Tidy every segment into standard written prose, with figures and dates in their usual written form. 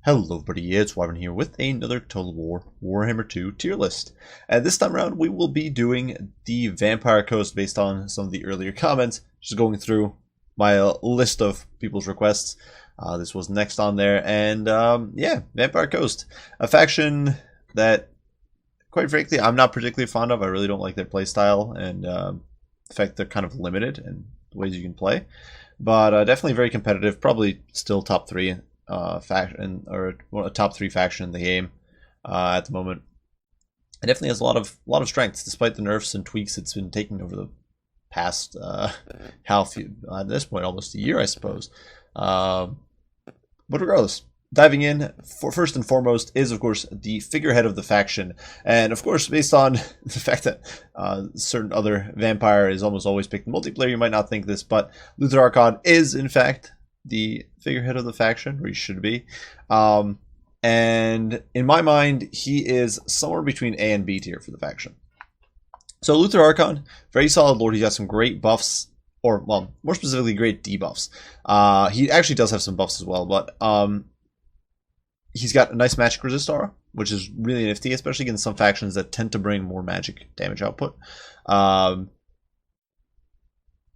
Hello everybody, it's Wyvern here with another Total War Warhammer 2 tier list. And this time around we will be doing the Vampire Coast based on some of the earlier comments. Just going through my list of people's requests. This was next on there, and yeah, Vampire Coast. A faction that, quite frankly, I'm not particularly fond of. I really don't like their playstyle, and the fact they're kind of limited in the ways you can play. But definitely very competitive, probably still top 3 faction, or a top 3 faction in the game at the moment. It definitely has a lot of strengths, despite the nerfs and tweaks it's been taking over the past at this point almost a year, I suppose. But regardless, diving in, first and foremost is of course the figurehead of the faction, and of course based on the fact that certain other vampire is almost always picked in multiplayer, you might not think this, but Luther Archon is in fact the figurehead of the faction, or he should be. And in my mind, he is somewhere between A and B tier for the faction. So Luther Archon, very solid lord. He's got some great buffs, or well, more specifically, great debuffs. He actually does have some buffs as well, but he's got a nice magic resist aura, which is really nifty, especially against some factions that tend to bring more magic damage output.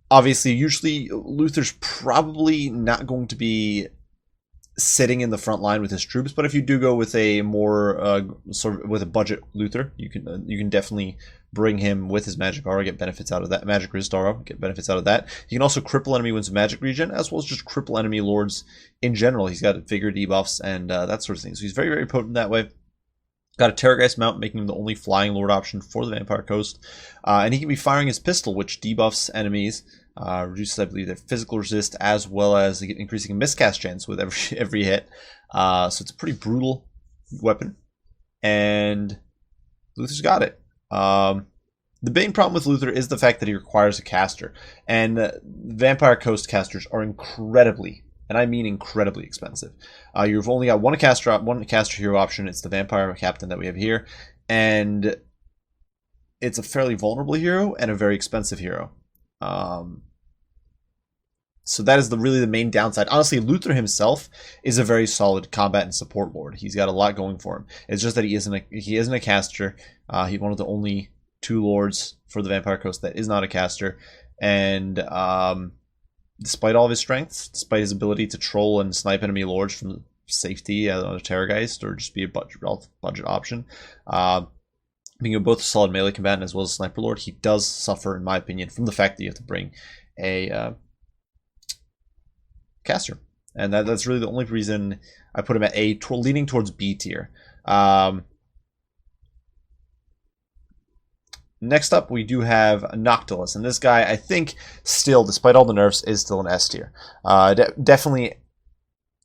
Obviously, usually Luther's probably not going to be sitting in the front line with his troops, but if you do go with a more sort of with a budget Luther, you can definitely bring him with his magic aura, get benefits out of that. Magic resist aura, get benefits out of that. You can also cripple enemy wins magic regen, as well as just cripple enemy lords in general. He's got figure debuffs and that sort of thing, so he's very, very potent that way. Got a Terrorgeist mount, making him the only flying lord option for the Vampire Coast. And he can be firing his pistol, which debuffs enemies, reduces, I believe, their physical resist, as well as increasing miscast chance with every hit. So it's a pretty brutal weapon. And Luther's got it. The main problem with Luther is the fact that he requires a caster. And Vampire Coast casters are incredibly, and I mean incredibly, expensive. You've only got one caster hero option. It's the Vampire Captain that we have here, and it's a fairly vulnerable hero and a very expensive hero. So that is really the main downside. Honestly, Luther himself is a very solid combat and support lord. He's got a lot going for him. It's just that he isn't a caster. He's one of the only 2 lords for the Vampire Coast that is not a caster, and despite all of his strengths, despite his ability to troll and snipe enemy lords from safety on a Terrorgeist, or just be a budget option, being both a solid melee combatant as well as a sniper lord, he does suffer, in my opinion, from the fact that you have to bring a caster. And that's really the only reason I put him at A, leaning towards B tier. Next up, we do have Noctilus, and this guy, I think, still, despite all the nerfs, is still an S tier. Definitely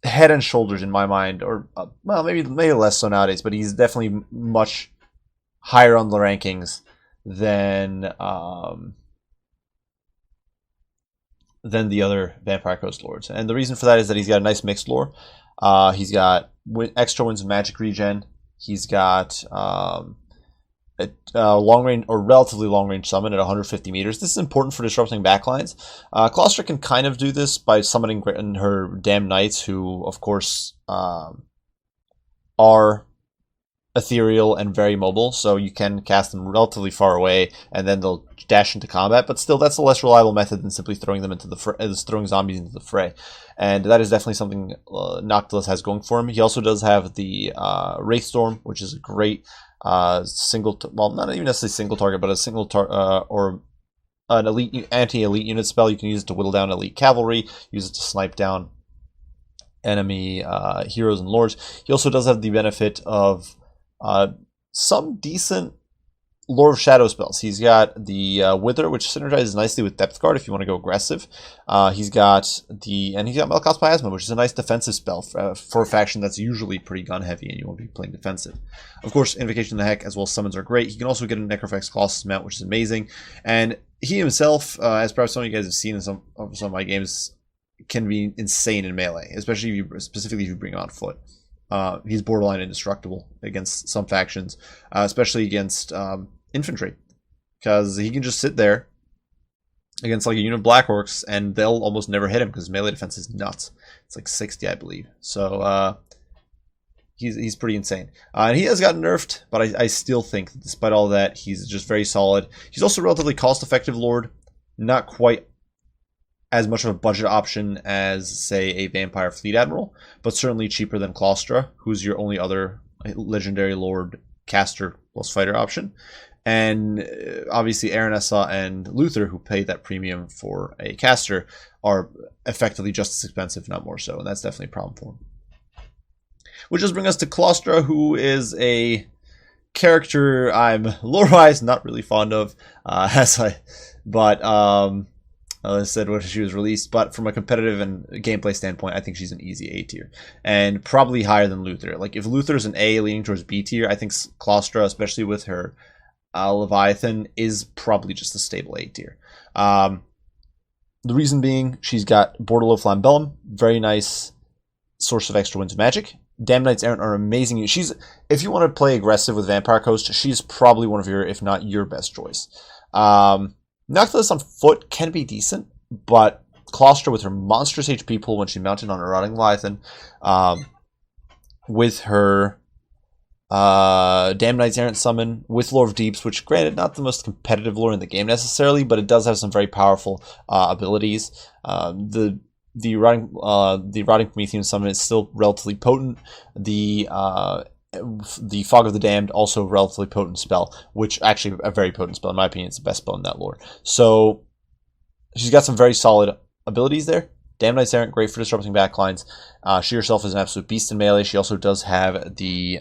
head and shoulders in my mind, or well, maybe less so nowadays, but he's definitely much higher on the rankings than the other Vampire Coast lords. And the reason for that is that he's got a nice mixed lore. He's got extra wins of magic regen. He's got long range, or relatively long range summon at 150 meters. This is important for disrupting backlines. Claustra can kind of do this by summoning her damn knights, who of course are ethereal and very mobile, so you can cast them relatively far away and then they'll dash into combat, but still that's a less reliable method than simply throwing them into the throwing zombies into the fray, and that is definitely something Noctilus has going for him. He also does have the Wraithstorm, which is a great single, well, not even necessarily single target, but a single or an elite anti-elite unit spell. You can use it to whittle down elite cavalry, use it to snipe down enemy heroes and lords. He also does have the benefit of some decent Lord of Shadow spells. He's got the Wither, which synergizes nicely with Depth Guard if you want to go aggressive. He's got Melkos Miasma, which is a nice defensive spell for a faction that's usually pretty gun heavy and you won't be playing defensive. Of course, Invocation of the Heck as well as Summons are great. He can also get a Necro Vex Colossus mount, which is amazing. And he himself, as perhaps some of you guys have seen in some of my games, can be insane in melee, especially specifically if you bring him on foot. He's borderline indestructible against some factions, especially against infantry, because he can just sit there against like a unit of Black Orcs and they'll almost never hit him because melee defense is nuts. It's like 60, I believe. So He's pretty insane. And he has gotten nerfed, but I still think that despite all that, he's just very solid. He's also a relatively cost-effective lord. Not quite as much of a budget option as, say, a Vampire Fleet Admiral, but certainly cheaper than Claustra, who's your only other legendary lord caster plus fighter option. And obviously Aranessa and Luther, who pay that premium for a caster, are effectively just as expensive, not more so, and that's definitely a problem for him. Which does bring us to Claustra, who is a character I'm lore-wise not really fond of, as I said when she was released, but from a competitive and gameplay standpoint, I think she's an easy A tier, and probably higher than Luther. Like, if Luther's an A leaning towards B tier, I think Claustra, especially with her Leviathan, is probably just a stable A tier. The reason being, she's got Bordello Flambellum, very nice source of extra winds of magic. Damned Knights Errant are amazing. If you want to play aggressive with Vampire Coast, she's probably one of your, if not your best choice. Noctilus on foot can be decent, but Claustra with her monstrous HP pool when she mounted on a Rotting Leviathan, with her Damned Knights Errant summon, with Lore of Deeps, which granted not the most competitive lore in the game necessarily, but it does have some very powerful abilities. The Rotting Promethean summon is still relatively potent. The Fog of the Damned, also a relatively potent spell, which actually a very potent spell in my opinion. It's the best spell in that lore. So she's got some very solid abilities there. Damned Knights Errant, great for disrupting backlines. She herself is an absolute beast in melee. She also does have the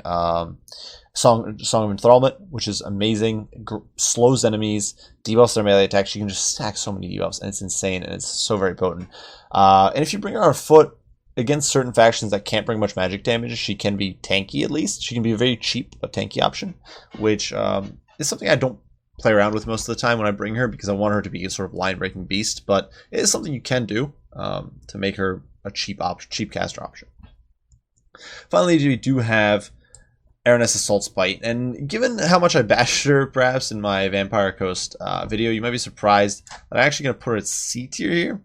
Song of Enthrallment, which is amazing. Slows enemies, debuffs their melee attacks. She can just stack so many debuffs, and it's insane, and it's so very potent. And if you bring her on foot against certain factions that can't bring much magic damage, she can be tanky at least. She can be a very cheap but tanky option, which is something I don't play around with most of the time when I bring her, because I want her to be a sort of line-breaking beast, but it is something you can do to make her a cheap caster option. Finally, we do have Aranessa Salt Spite, and given how much I bashed her perhaps in my Vampire Coast video, you might be surprised that I'm actually going to put her at C tier here.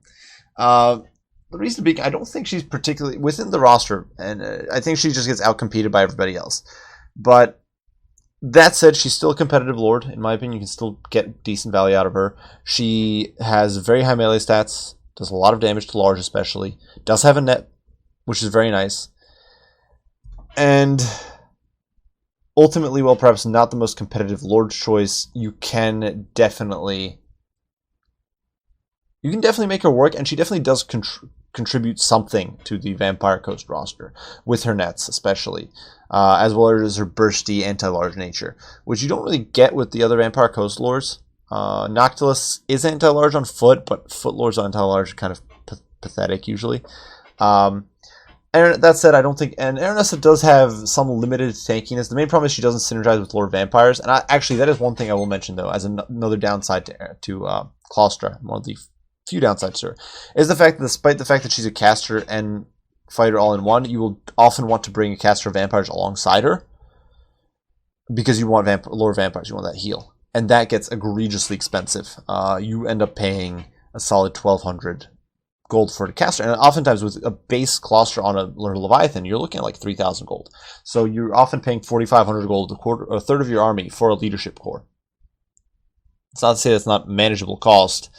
The reason being, I don't think she's particularly within the roster, and I think she just gets outcompeted by everybody else. But that said, she's still a competitive lord. In my opinion, you can still get decent value out of her. She has very high melee stats, does a lot of damage to large especially, does have a net, which is very nice. And ultimately, while perhaps not the most competitive lord choice, you can definitely make her work, and she definitely does contribute something to the Vampire Coast roster, with her nets especially, as well as her bursty anti-large nature, which you don't really get with the other Vampire Coast lords. Noctilus is anti-large on foot, but foot lords on anti-large are kind of pathetic usually. And that said, I don't think, and Aranessa does have some limited tankiness. The main problem is she doesn't synergize with Lord Vampires, and actually that is one thing I will mention though, as another downside to Claustra, one of the few downsides to her, is the fact that despite the fact that she's a caster and fighter all in one, you will often want to bring a caster of vampires alongside her, because you want Lord Vampires, you want that heal, and that gets egregiously expensive. You end up paying a solid 1,200 gold for a caster, and oftentimes with a base Claustra on a Leviathan, you're looking at like 3,000 gold. So you're often paying 4,500 gold, a third of your army, for a leadership core. It's not to say that's not manageable cost,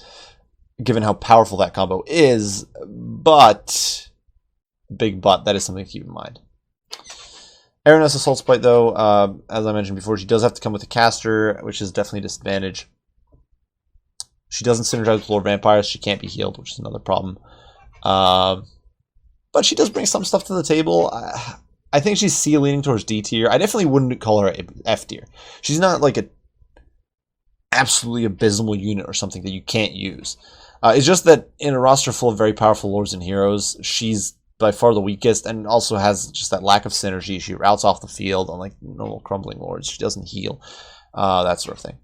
given how powerful that combo is, but big but, that is something to keep in mind. Aranessa Salt Spite, though, as I mentioned before, she does have to come with a caster, which is definitely a disadvantage. She doesn't synergize with Lord Vampires. She can't be healed, which is another problem. But she does bring some stuff to the table. I think she's C leaning towards D tier. I definitely wouldn't call her F tier. She's not like a absolutely abysmal unit or something that you can't use. It's just that in a roster full of very powerful lords and heroes, she's by far the weakest, and also has just that lack of synergy. She routes off the field, unlike normal crumbling lords. She doesn't heal, that sort of thing.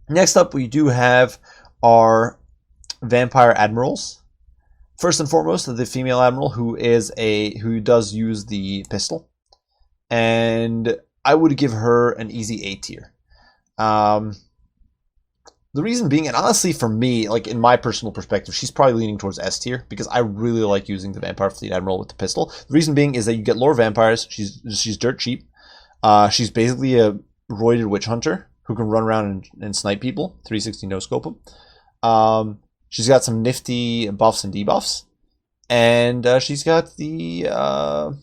Next up, we do have our Vampire Admirals. First and foremost, the female Admiral, who does use the pistol, and I would give her an easy A tier. The reason being, and honestly for me, like in my personal perspective, she's probably leaning towards S tier because I really like using the Vampire Fleet Admiral with the pistol. The reason being is that you get lore vampires. She's dirt cheap. She's basically a roided witch hunter who can run around and snipe people, 360 no scope them. She's got some nifty buffs and debuffs, and she's got God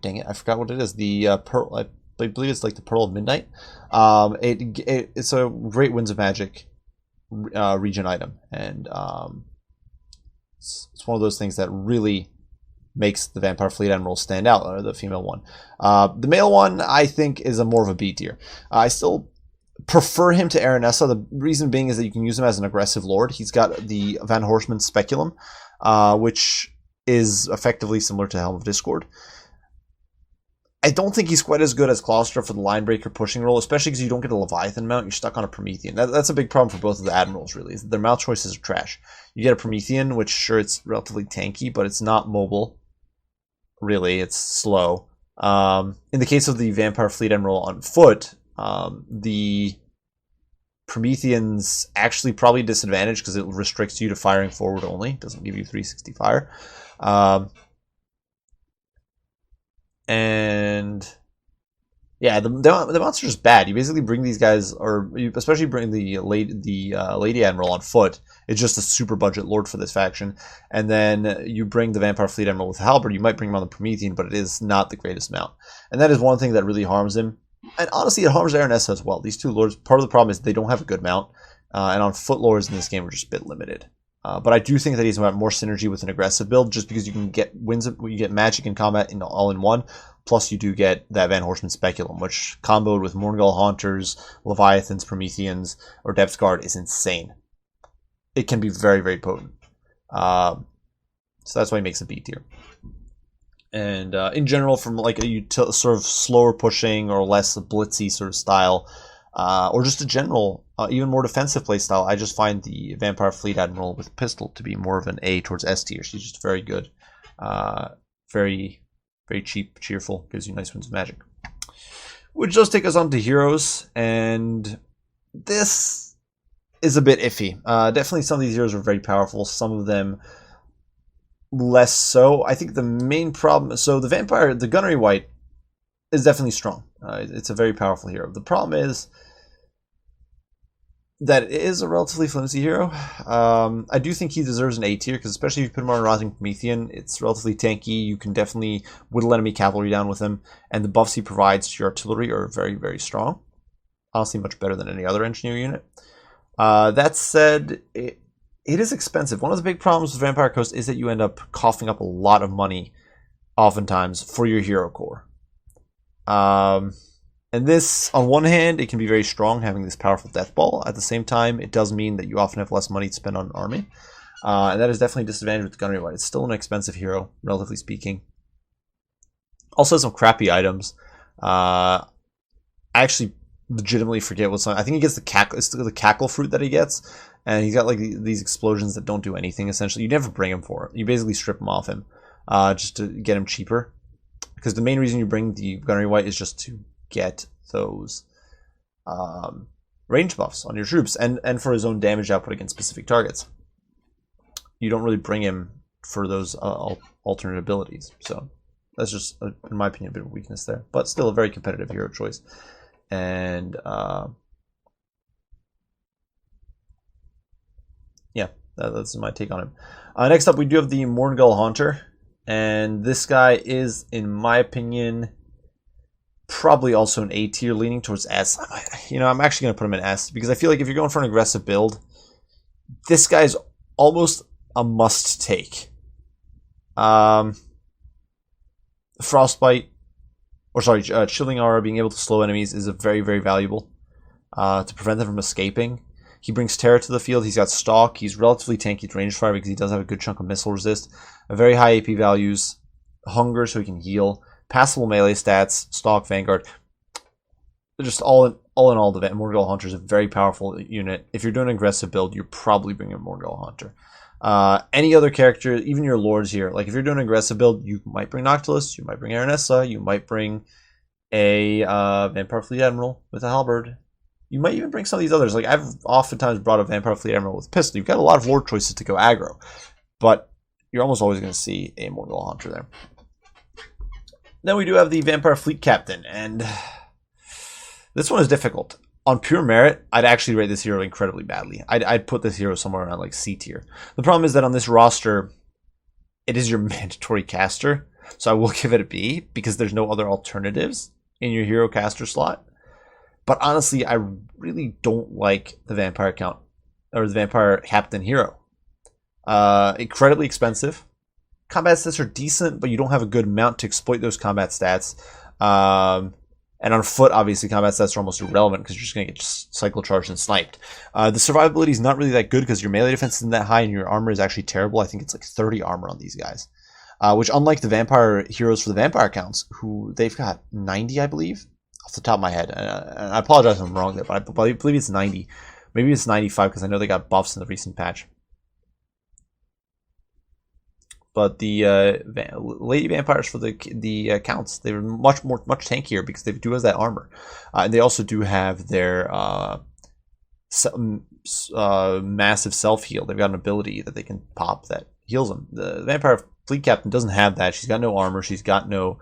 dang it, I forgot what it is. The pearl, I believe it's like the Pearl of Midnight. It's a great Winds of Magic region item, and it's one of those things that really makes the Vampire Fleet Admiral stand out, or the female one. The male one, I think, is a more of a B tier. I still prefer him to Aranessa. The reason being is that you can use him as an aggressive lord. He's got the Van Horseman Speculum, which is effectively similar to Helm of Discord. I don't think he's quite as good as Claustra for the line breaker pushing role, especially because you don't get a Leviathan mount. You're stuck on a Promethean. That's a big problem for both of the Admirals, really. Is their mount choices are trash. You get a Promethean, which, sure, it's relatively tanky, but it's not mobile. Really, it's slow. In the case of the Vampire Fleet Admiral on foot, the Promethean's actually probably disadvantaged because it restricts you to firing forward only. It doesn't give you 360 fire. And yeah, the monster is bad. You basically bring these guys, or you especially bring the Lady Admiral on foot. It's just a super budget lord for this faction. And then you bring the Vampire Fleet Admiral with Halberd. You might bring him on the Promethean, but it is not the greatest mount. And that is one thing that really harms him. And honestly, it harms Aranessa as well. These two lords, part of the problem is they don't have a good mount. And on foot lords in this game are just a bit limited. But I do think that he's got more synergy with an aggressive build, just because you can get you get magic and combat all in one. Plus, you do get that Van Horseman Speculum, which comboed with Morngul Haunters, Leviathans, Prometheans, or Depth Guard is insane. It can be very, very potent. So that's why he makes a B tier. And in general, from like a sort of slower pushing or less blitzy sort of style, or just a general, even more defensive play style, I just find the Vampire Fleet Admiral with pistol to be more of an A towards S tier. She's just very good, very cheap, cheerful, gives you nice Winds of Magic. Which does take us on to heroes, and this is a bit iffy. Definitely some of these heroes are very powerful, some of them less so. I think the main problem, so the Vampire, the Gunnery White, is definitely strong. It's a very powerful hero. The problem is that it is a relatively flimsy hero. I do think he deserves an A tier, because especially if you put him on a Rising Promethean, it's relatively tanky. You can definitely whittle enemy cavalry down with him, and the buffs he provides to your artillery are very, very strong. Honestly, much better than any other engineer unit. That said, it is expensive. One of the big problems with Vampire Coast is that you end up coughing up a lot of money, oftentimes, for your hero core. And this, on one hand, it can be very strong, having this powerful death ball. At the same time, it does mean that you often have less money to spend on an army. And that is definitely a disadvantage with the Gunnery White. It's still an expensive hero, relatively speaking. Also has some crappy items. I actually legitimately forget what's on. I think he gets the cackle fruit that he gets. And he's got like these explosions that don't do anything, essentially. You never bring him for it. You basically strip him off him just to get him cheaper. Because the main reason you bring the Gunnery White is just to get those range buffs on your troops and for his own damage output against specific targets. You don't really bring him for those alternate abilities. So that's just, in my opinion, a bit of a weakness there. But still a very competitive hero choice. And yeah, that's my take on him. Next up, we do have the Morngul Haunter. And this guy is, in my opinion, probably also an A tier, leaning towards S. You know, I'm actually going to put him in S, because I feel like if you're going for an aggressive build, this guy's almost a must take. Frostbite, or sorry, Chilling Aura, being able to slow enemies is a very, very valuable to prevent them from escaping. He brings terror to the field. He's got Stalk. He's relatively tanky to range fire because he does have a good chunk of missile resist. A very high AP values. Hunger, so he can heal. Passable melee stats. Stalk, Vanguard. Just all in all, the Morngul Hunter is a very powerful unit. If you're doing an aggressive build, you're probably bringing a Morngul Hunter. Any other character, even your lords here, like if you're doing an aggressive build, you might bring Noctilus, you might bring Aranessa, you might bring a Vampire Fleet Admiral with a halberd. You might even bring some of these others. Like, I've oftentimes brought a Vampire Fleet Admiral with pistol. You've got a lot of lord choices to go aggro, but you're almost always going to see a Mortal Hunter there. Then we do have the Vampire Fleet Captain, and this one is difficult. On pure merit, I'd actually rate this hero incredibly badly. I'd put this hero somewhere around like C tier. The problem is that on this roster, it is your mandatory caster, so I will give it a B because there's no other alternatives in your hero caster slot. But honestly, I really don't like the Vampire Count or the Vampire Captain hero. Incredibly expensive. Combat stats are decent, but you don't have a good mount to exploit those combat stats. And on foot, obviously, combat stats are almost irrelevant because you're just going to get cycle charged and sniped. The survivability is not really that good because your melee defense isn't that high and your armor is actually terrible. I think it's like 30 armor on these guys. Which, unlike the vampire heroes for the vampire counts, who they've got 90, I believe, off the top of my head. And I apologize if I'm wrong there, but I believe it's 90. Maybe it's 95 because I know they got buffs in the recent patch. But the lady vampires for the counts, they were much tankier because they do have that armor, and they also do have their massive self heal. They've got an ability that they can pop that heals them. The vampire fleet captain doesn't have that. She's got no armor. She's got no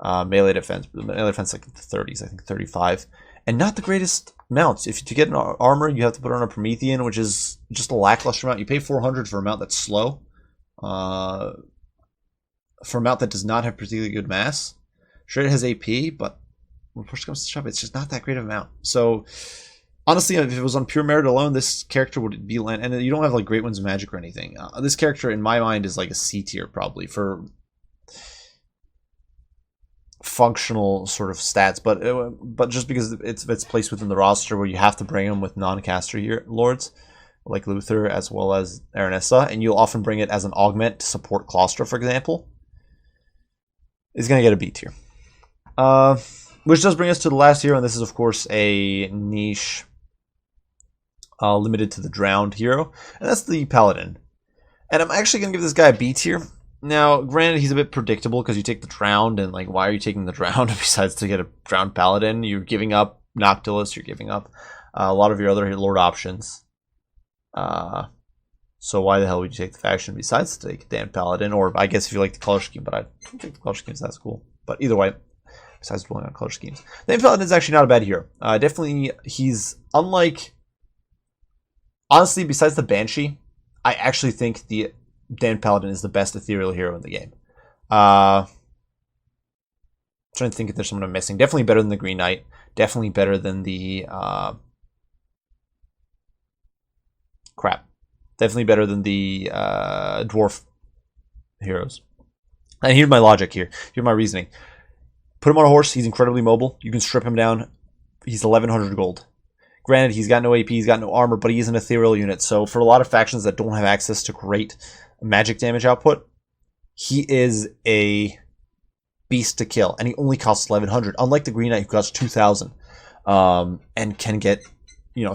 melee defense. The melee defense like in the 30s, I think 35, and not the greatest mounts. If to get an armor, you have to put on a Promethean, which is just a lackluster mount. You pay 400 for a mount that's slow. For a mount that does not have particularly good mass. Sure, it has AP, but when push comes to shove, it's just not that great of a mount. So, honestly, if it was on pure merit alone, this character would be land. And you don't have like great ones of magic or anything. This character, in my mind, is like a C tier probably for functional sort of stats. But just because it's placed within the roster where you have to bring them with non-caster here lords, like Luther as well as Aranessa, and you'll often bring it as an augment to support Claustra, for example, is going to get a B tier. Which does bring us to the last hero, and this is, of course, a niche limited to the drowned hero, and that's the Paladin. And I'm actually going to give this guy a B tier. Now, granted, he's a bit predictable because you take the drowned, and like, why are you taking the drowned besides to get a drowned Paladin? You're giving up Noctilus, you're giving up a lot of your other lord options. So why the hell would you take the faction besides to take a damn Paladin? Or I guess if you like the color scheme, but I don't think the color scheme is that cool. But either way, besides dwelling on color schemes, the Paladin is actually not a bad hero. Definitely, he's unlike. Honestly, besides the Banshee, I actually think the Dan Paladin is the best ethereal hero in the game. Trying to think if there's someone I'm missing. Definitely better than the Green Knight. Definitely better than the Definitely better than the dwarf heroes. And here's my logic here. Here's my reasoning. Put him on a horse. He's incredibly mobile. You can strip him down. He's 1100 gold. Granted, he's got no AP, he's got no armor, but he is an ethereal unit. So for a lot of factions that don't have access to great magic damage output, he is a beast to kill. And he only costs 1100. Unlike the Green Knight, who costs 2000 and can get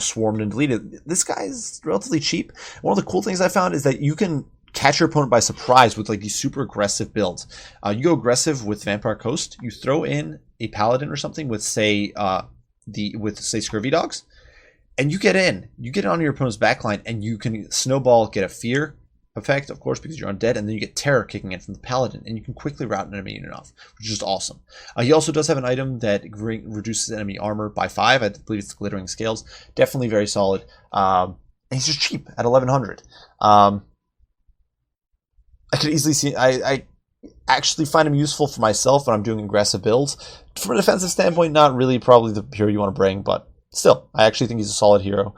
swarmed and deleted. This guy is relatively cheap. One of the cool things I found is that you can catch your opponent by surprise with like these super aggressive builds. You go aggressive with Vampire Coast, you throw in a Paladin or something with say Scurvy Dogs, and you get in. You get on your opponent's backline, and you can snowball, get a fear effect, of course, because you're undead, and then you get terror kicking in from the Paladin, and you can quickly route an enemy unit off, which is just awesome. He also does have an item that reduces enemy armor by 5. I believe it's the Glittering Scales. Definitely very solid. And he's just cheap at 1100. I could easily see. I actually find him useful for myself when I'm doing aggressive builds. From a defensive standpoint, not really probably the hero you want to bring, but still, I actually think he's a solid hero.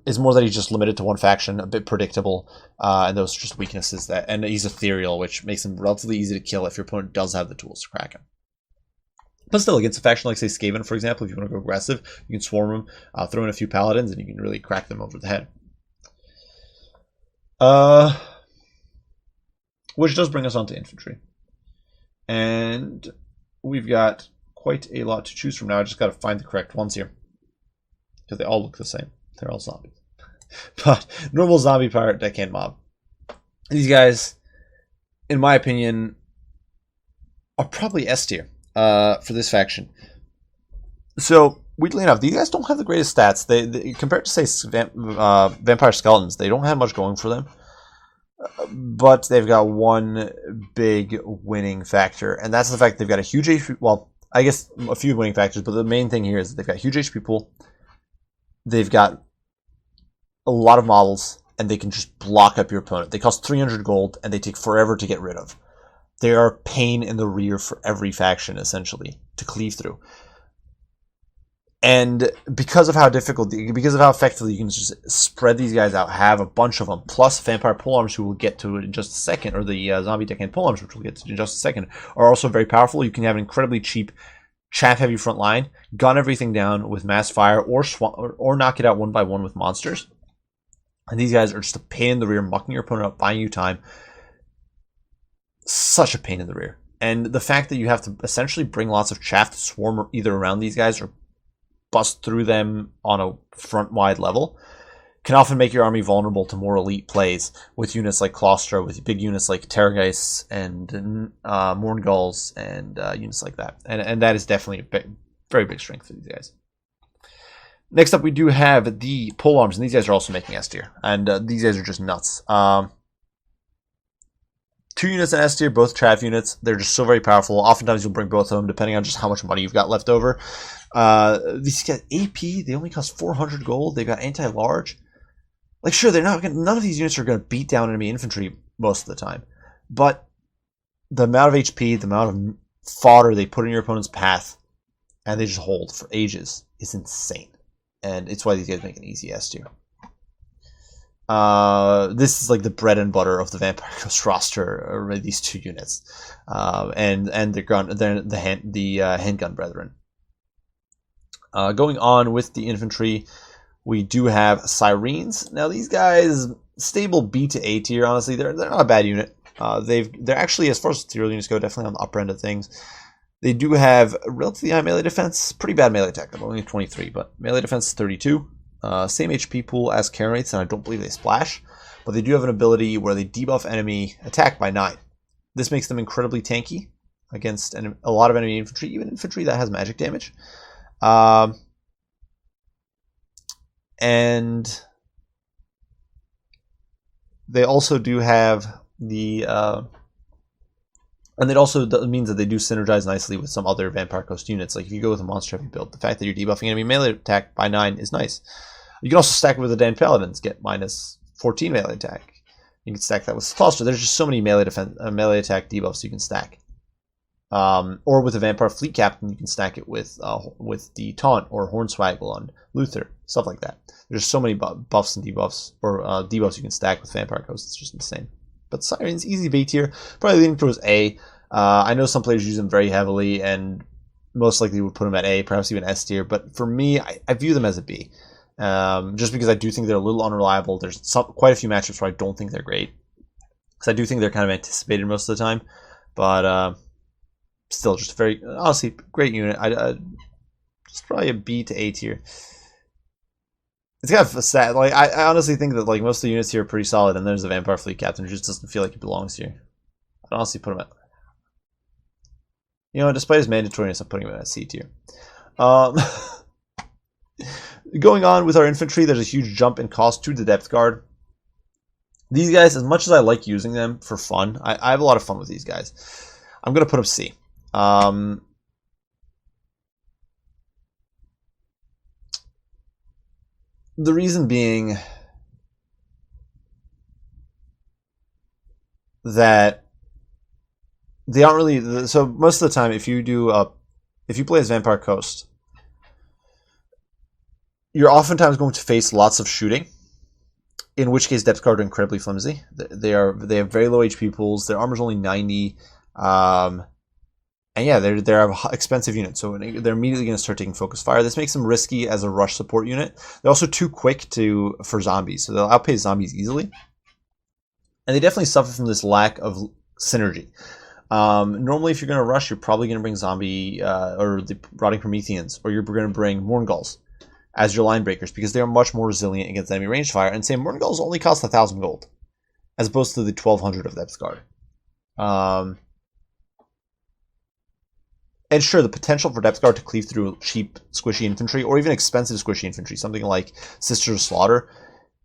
It's more that he's just limited to one faction, a bit predictable, and those are just weaknesses and he's ethereal, which makes him relatively easy to kill if your opponent does have the tools to crack him. But still, against a faction like, say, Skaven, for example, if you want to go aggressive, you can swarm him, throw in a few Paladins, and you can really crack them over the head. Which does bring us on to Infantry. And we've got quite a lot to choose from now. I just got to find the correct ones here, because they all look the same. They're all zombies. But normal zombie pirate deckhand mob. These guys, in my opinion, are probably S tier. for this faction. So, weirdly enough, these guys don't have the greatest stats. They compared to, say, Vampire Skeletons, they don't have much going for them. But they've got one big winning factor, and that's the fact they've got a huge HP. Well, I guess a few winning factors, but the main thing here is that they've got huge HP pool. They've got a lot of models, and they can just block up your opponent. They cost 300 gold, and they take forever to get rid of. They are a pain in the rear for every faction, essentially, to cleave through. And because of how effectively you can just spread these guys out, have a bunch of them, plus Vampire Polearms, who we'll get to in just a second, or the Zombie Deckhand Polearms, which we'll get to in just a second, are also very powerful. You can have an incredibly cheap, chaff-heavy front line, gun everything down with mass fire, or knock it out one by one with monsters. And these guys are just a pain in the rear, mucking your opponent up, buying you time. Such a pain in the rear. And the fact that you have to essentially bring lots of chaff to swarm either around these guys or bust through them on a front-wide level can often make your army vulnerable to more elite plays with units like Claustra, with big units like Terrorgeists and Mourngulls and units like that. And that is definitely a very big strength for these guys. Next up, we do have the Polearms, and these guys are also making S tier, and these guys are just nuts. 2 units in S tier, both chaff units. They're just so very powerful. Oftentimes you'll bring both of them, depending on just how much money you've got left over. These got AP. They only cost 400 gold. They've got anti-large. Like, sure, they're not. None of these units are going to beat down enemy infantry most of the time, but the amount of HP, the amount of fodder they put in your opponent's path, and they just hold for ages is insane. And it's why these guys make an easy S tier. This is like the bread and butter of the Vampire Ghost roster, these 2 units, and the handgun brethren. Going on with the infantry, we do have Sirens. Now these guys, stable B to A tier. Honestly, they're not a bad unit. They're actually, as far as ethereal units go, definitely on the upper end of things. They do have relatively high melee defense, pretty bad melee attack. I'm only 23, but melee defense is 32. Same HP pool as Carrates, and I don't believe they splash, but they do have an ability where they debuff enemy attack by 9. This makes them incredibly tanky against a lot of enemy infantry, even infantry that has magic damage. And they also do have the and it also means that they do synergize nicely with some other Vampire Coast units. Like if you go with a monster heavy build, the fact that you're debuffing enemy melee attack by 9 is nice. You can also stack it with the Dan Paladins, get minus 14 melee attack. You can stack that with Claustra. There's just so many melee attack debuffs you can stack. Or with a Vampire Fleet Captain, you can stack it with the Taunt or Hornswaggle on Luther, stuff like that. There's so many buffs and debuffs, or debuffs you can stack with Vampire Coast. It's just insane. But Sirens, easy B tier, probably leaning towards A. I know some players use them very heavily, and most likely would put them at A, perhaps even S tier. But for me, I view them as a B, just because I do think they're a little unreliable. There's quite a few matchups where I don't think they're great, because I do think they're kind of anticipated most of the time. But still, just a very, honestly, great unit. Just probably a B to A tier. It's kind of sad. Like I honestly think that like most of the units here are pretty solid, and there's the Vampire Fleet Captain who just doesn't feel like he belongs here. I'd honestly put him at, despite his mandatoriness, I'm putting him at C tier. Going on with our infantry, there's a huge jump in cost to the Depth Guard. These guys, as much as I like using them for fun, I have a lot of fun with these guys. I'm gonna put them C. The reason being that they aren't really, so most of the time if you play as Vampire Coast, you're oftentimes going to face lots of shooting, in which case Depth Guard are incredibly flimsy. They have very low HP pools. Their armor's only 90. And yeah, they're an expensive unit, so they're immediately going to start taking focus fire. This makes them risky as a rush support unit. They're also too quick for zombies, so they'll outpace zombies easily. And they definitely suffer from this lack of synergy. Normally, if you're going to rush, you're probably going to bring zombie or the Rotting Prometheans, or you're going to bring Mourngulls as your line breakers, because they are much more resilient against enemy range fire. And say Mourngulls only cost 1,000 gold, as opposed to the 1,200 of Depth Guard. And sure, the potential for Depth Guard to cleave through cheap, squishy infantry, or even expensive squishy infantry, something like Sisters of Slaughter,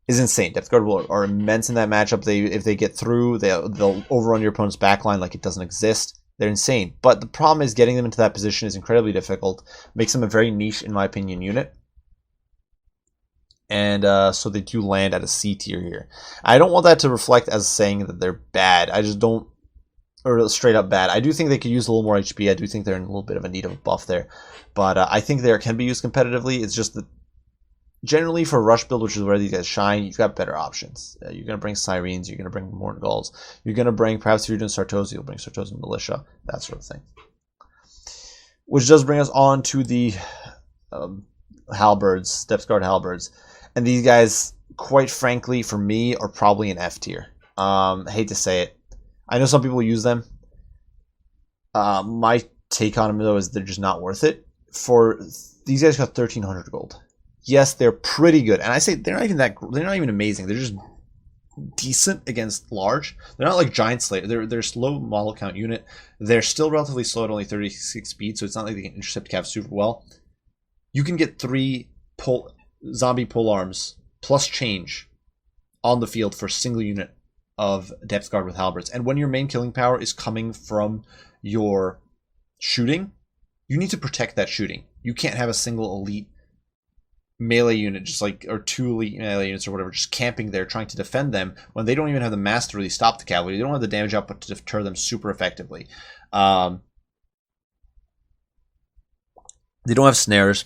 is insane. Depth Guard are immense in that matchup. If they get through, they'll overrun your opponent's backline like it doesn't exist. They're insane. But the problem is getting them into that position is incredibly difficult. Makes them a very niche, in my opinion, unit. And so they do land at a C tier here. I don't want that to reflect as saying that they're bad. I just don't, or straight up bad. I do think they could use a little more HP. I do think they're in a little bit of a need of a buff there. But I think they can be used competitively. It's just that generally for rush build, which is where these guys shine, you've got better options. You're going to bring Sirens, you're going to bring Mortgauls, you're going to bring, perhaps if you're doing Sartosa, you'll bring Sartosa Militia, that sort of thing. Which does bring us on to the Halberds, Depth Guard Halberds. And these guys, quite frankly, for me, are probably an F tier. I hate to say it. I know some people use them. My take on them, though, is they're just not worth it. For these guys got 1,300 gold. Yes, they're pretty good. And I say they're not even they're not even amazing. They're just decent against large. They're not like Giant Slayer. They're a slow model count unit. They're still relatively slow at only 36 speed, so it's not like they can intercept cav super well. You can get 3 zombie pole arms plus change on the field for a single unit of Depth Guard with halberds. And when your main killing power is coming from your shooting, you need to protect that shooting. You can't have a single elite melee unit, just like, or 2 elite melee units or whatever, just camping there trying to defend them when they don't even have the mass to really stop the cavalry. They don't have the damage output to deter them super effectively. They don't have snares.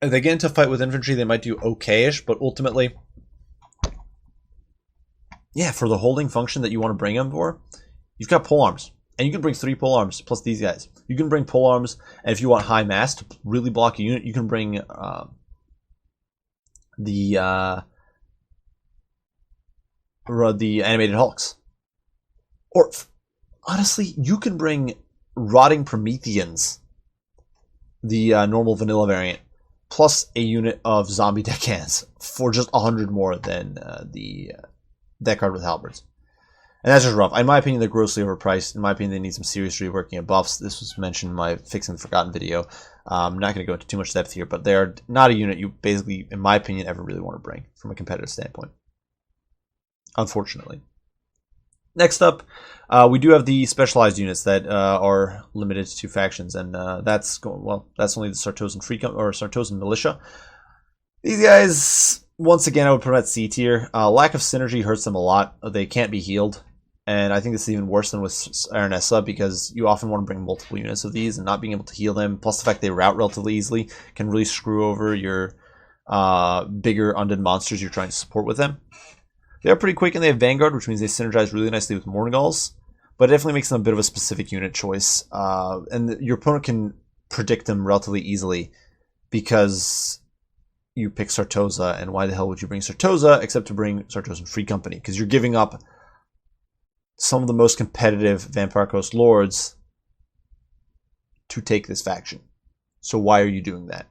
If they get into a fight with infantry, they might do okay-ish, but ultimately, yeah, for the holding function that you want to bring them for, you've got polearms. And you can bring 3 polearms plus these guys. You can bring polearms, and if you want high mass to really block a unit, you can bring the animated Hulks. Or, honestly, you can bring Rotting Prometheans, the normal vanilla variant, plus a unit of zombie deckhands for just 100 more than the deck card with halberds. And that's just rough. In my opinion, they're grossly overpriced. In my opinion, they need some serious reworking of buffs. This was mentioned in my Fixing the Forgotten video. I'm not going to go into too much depth here, but they're not a unit you basically, in my opinion, ever really want to bring from a competitive standpoint. Unfortunately. Next up, we do have the specialized units that are limited to 2 factions, and that's only the Sartosan Sartosan Militia. These guys, once again, I would put them at C tier. Lack of synergy hurts them a lot. They can't be healed, and I think this is even worse than with Aranessa, because you often want to bring multiple units of these, and not being able to heal them, plus the fact they route relatively easily, can really screw over your bigger undead monsters you're trying to support with them. They're pretty quick, and they have Vanguard, which means they synergize really nicely with Mortgauls, but it definitely makes them a bit of a specific unit choice. And your opponent can predict them relatively easily because you pick Sartosa, and why the hell would you bring Sartosa except to bring Sartosan Free Company? Because you're giving up some of the most competitive Vampire Coast Lords to take this faction. So why are you doing that?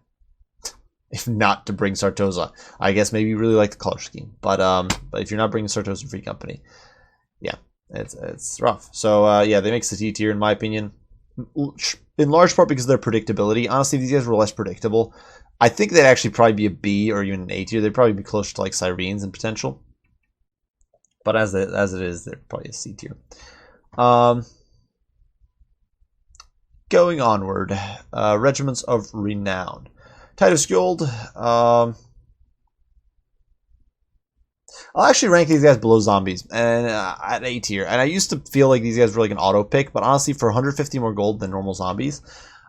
If not to bring Sartosa. I guess maybe you really like the color scheme. But if you're not bringing Sartosa Free Company, yeah, it's rough. So yeah, they make the C tier in my opinion, in large part because of their predictability. Honestly, if these guys were less predictable, I think they'd actually probably be a B or even an A tier. They'd probably be closer to like Sirens in potential. But as it is, they're probably a C tier. Going onward, Regiments of Renown. Titus Guild. I'll actually rank these guys below zombies and at A tier. And I used to feel like these guys were like an auto pick, but honestly, for 150 more gold than normal zombies,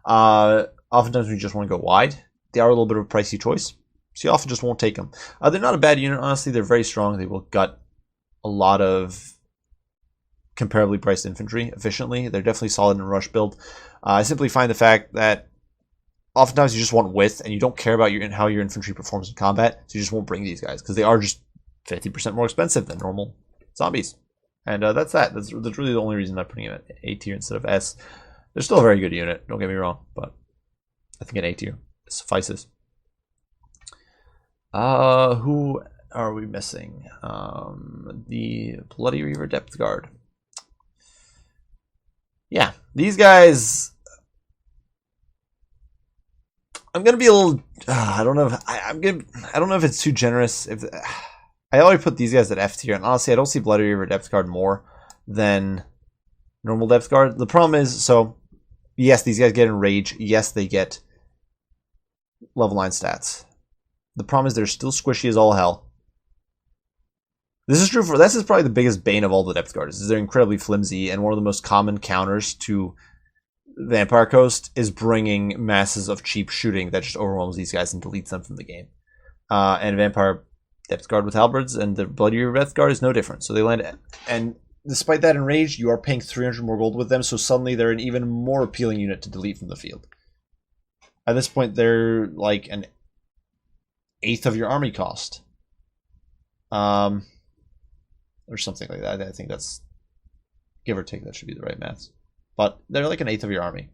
oftentimes we just want to go wide. They are a little bit of a pricey choice, so you often just won't take them. They're not a bad unit, honestly. They're very strong. They will gut a lot of comparably priced infantry efficiently. They're definitely solid in a rush build. I simply find the fact that oftentimes you just want width, and you don't care about how your infantry performs in combat, so you just won't bring these guys, because they are just 50% more expensive than normal zombies. And that's that. That's really the only reason I'm putting them at A tier instead of S. They're still a very good unit, don't get me wrong, but I think an A tier suffices. Who are we missing? The Bloody Reaver Depth Guard. Yeah, these guys I'm gonna be a little. I don't know if I don't know if it's too generous. If I already put these guys at F tier, and honestly, I don't see Bloody Reaver depth guard more than normal depth guard. The problem is, so yes, these guys get enrage. Yes, they get level 9 stats. The problem is they're still squishy as all hell. This is true for this is probably the biggest bane of all the depth guards. Is they're incredibly flimsy, and one of the most common counters to Vampire Coast is bringing masses of cheap shooting that just overwhelms these guys and deletes them from the game. And Vampire Depth Guard with halberds and the Bloody Reaver Depth Guard is no different. So they land, and despite that enraged, you are paying 300 more gold with them, so suddenly they're an even more appealing unit to delete from the field. At this point, they're like an eighth of your army cost. Or something like that. I think that's, give or take, that should be the right math. But they're like an eighth of your army.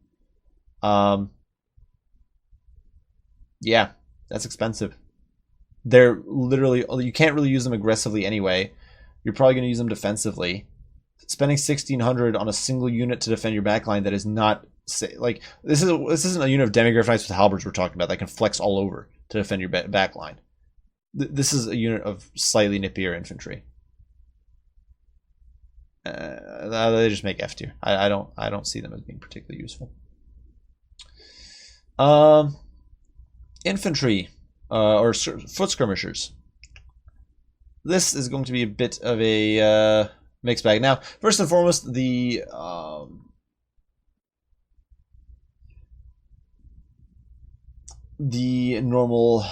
Yeah, that's expensive. They're literally, you can't really use them aggressively anyway. You're probably going to use them defensively. Spending 1,600 on a single unit to defend your backline that is not, like, this isn't a unit of Demigryph Knights with halberds we're talking about that can flex all over to defend your backline. This is a unit of slightly nippier infantry. They just make F tier. I don't see them as being particularly useful. Infantry or foot skirmishers. This is going to be a bit of a mixed bag. Now, first and foremost, the normal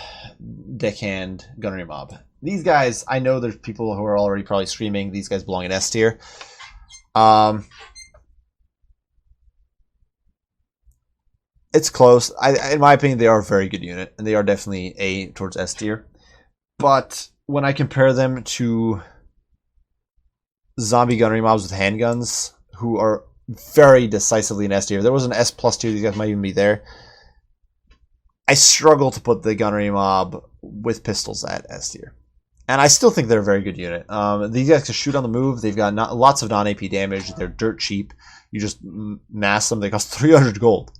deckhand gunnery mob. These guys, I know there's people who are already probably screaming, these guys belong in S tier. It's close. In my opinion, they are a very good unit, and they are definitely A towards S tier. But when I compare them to zombie gunnery mobs with handguns, who are very decisively in S tier, if there was an S plus tier, these guys might even be there. I struggle to put the gunnery mob with pistols at S tier. And I still think they're a very good unit. These guys can shoot on the move. They've got lots of non-AP damage. They're dirt cheap. You just mass them. They cost 300 gold.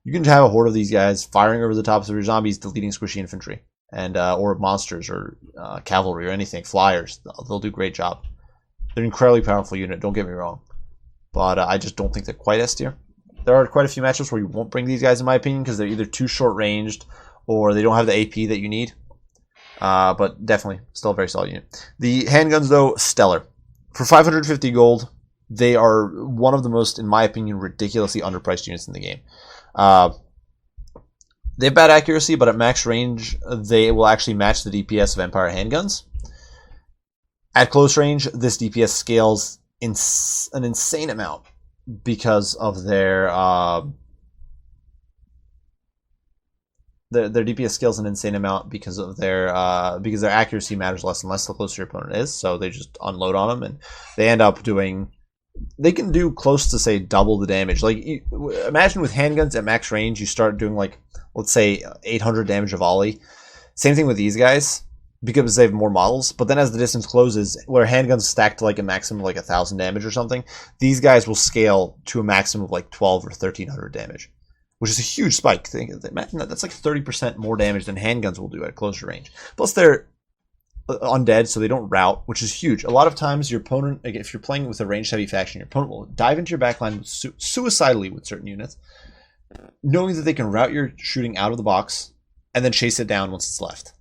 You can have a horde of these guys firing over the tops of your zombies, deleting squishy infantry, and or monsters or cavalry or anything, flyers. They'll do a great job. They're an incredibly powerful unit. Don't get me wrong, but I just don't think they're quite S tier. There are quite a few matchups where you won't bring these guys, in my opinion, because they're either too short-ranged or they don't have the AP that you need. But definitely still a very solid unit. The handguns, though, stellar. For 550 gold, they are one of the most, in my opinion, ridiculously underpriced units in the game. They have bad accuracy, but at max range, they will actually match the DPS of Empire handguns. At close range, this DPS scales an insane amount because of their DPS scales an insane amount because of their accuracy matters less and less the closer your opponent is. So they just unload on them, and they end up doing. They can do close to, say, double the damage. Like, imagine with handguns at max range, you start doing, like, let's say 800 damage a volley. Same thing with these guys, because they have more models. But then as the distance closes, where handguns stack to like a maximum of like 1,000 damage or something, these guys will scale to a maximum of like 12 or 1,300 damage, which is a huge spike. Imagine that. That's like 30% more damage than handguns will do at closer range. Plus, they're undead, so they don't rout, which is huge. A lot of times, your opponent, if you're playing with a ranged heavy faction, your opponent will dive into your backline suicidally with certain units, knowing that they can rout your shooting out of the box and then chase it down once it's left.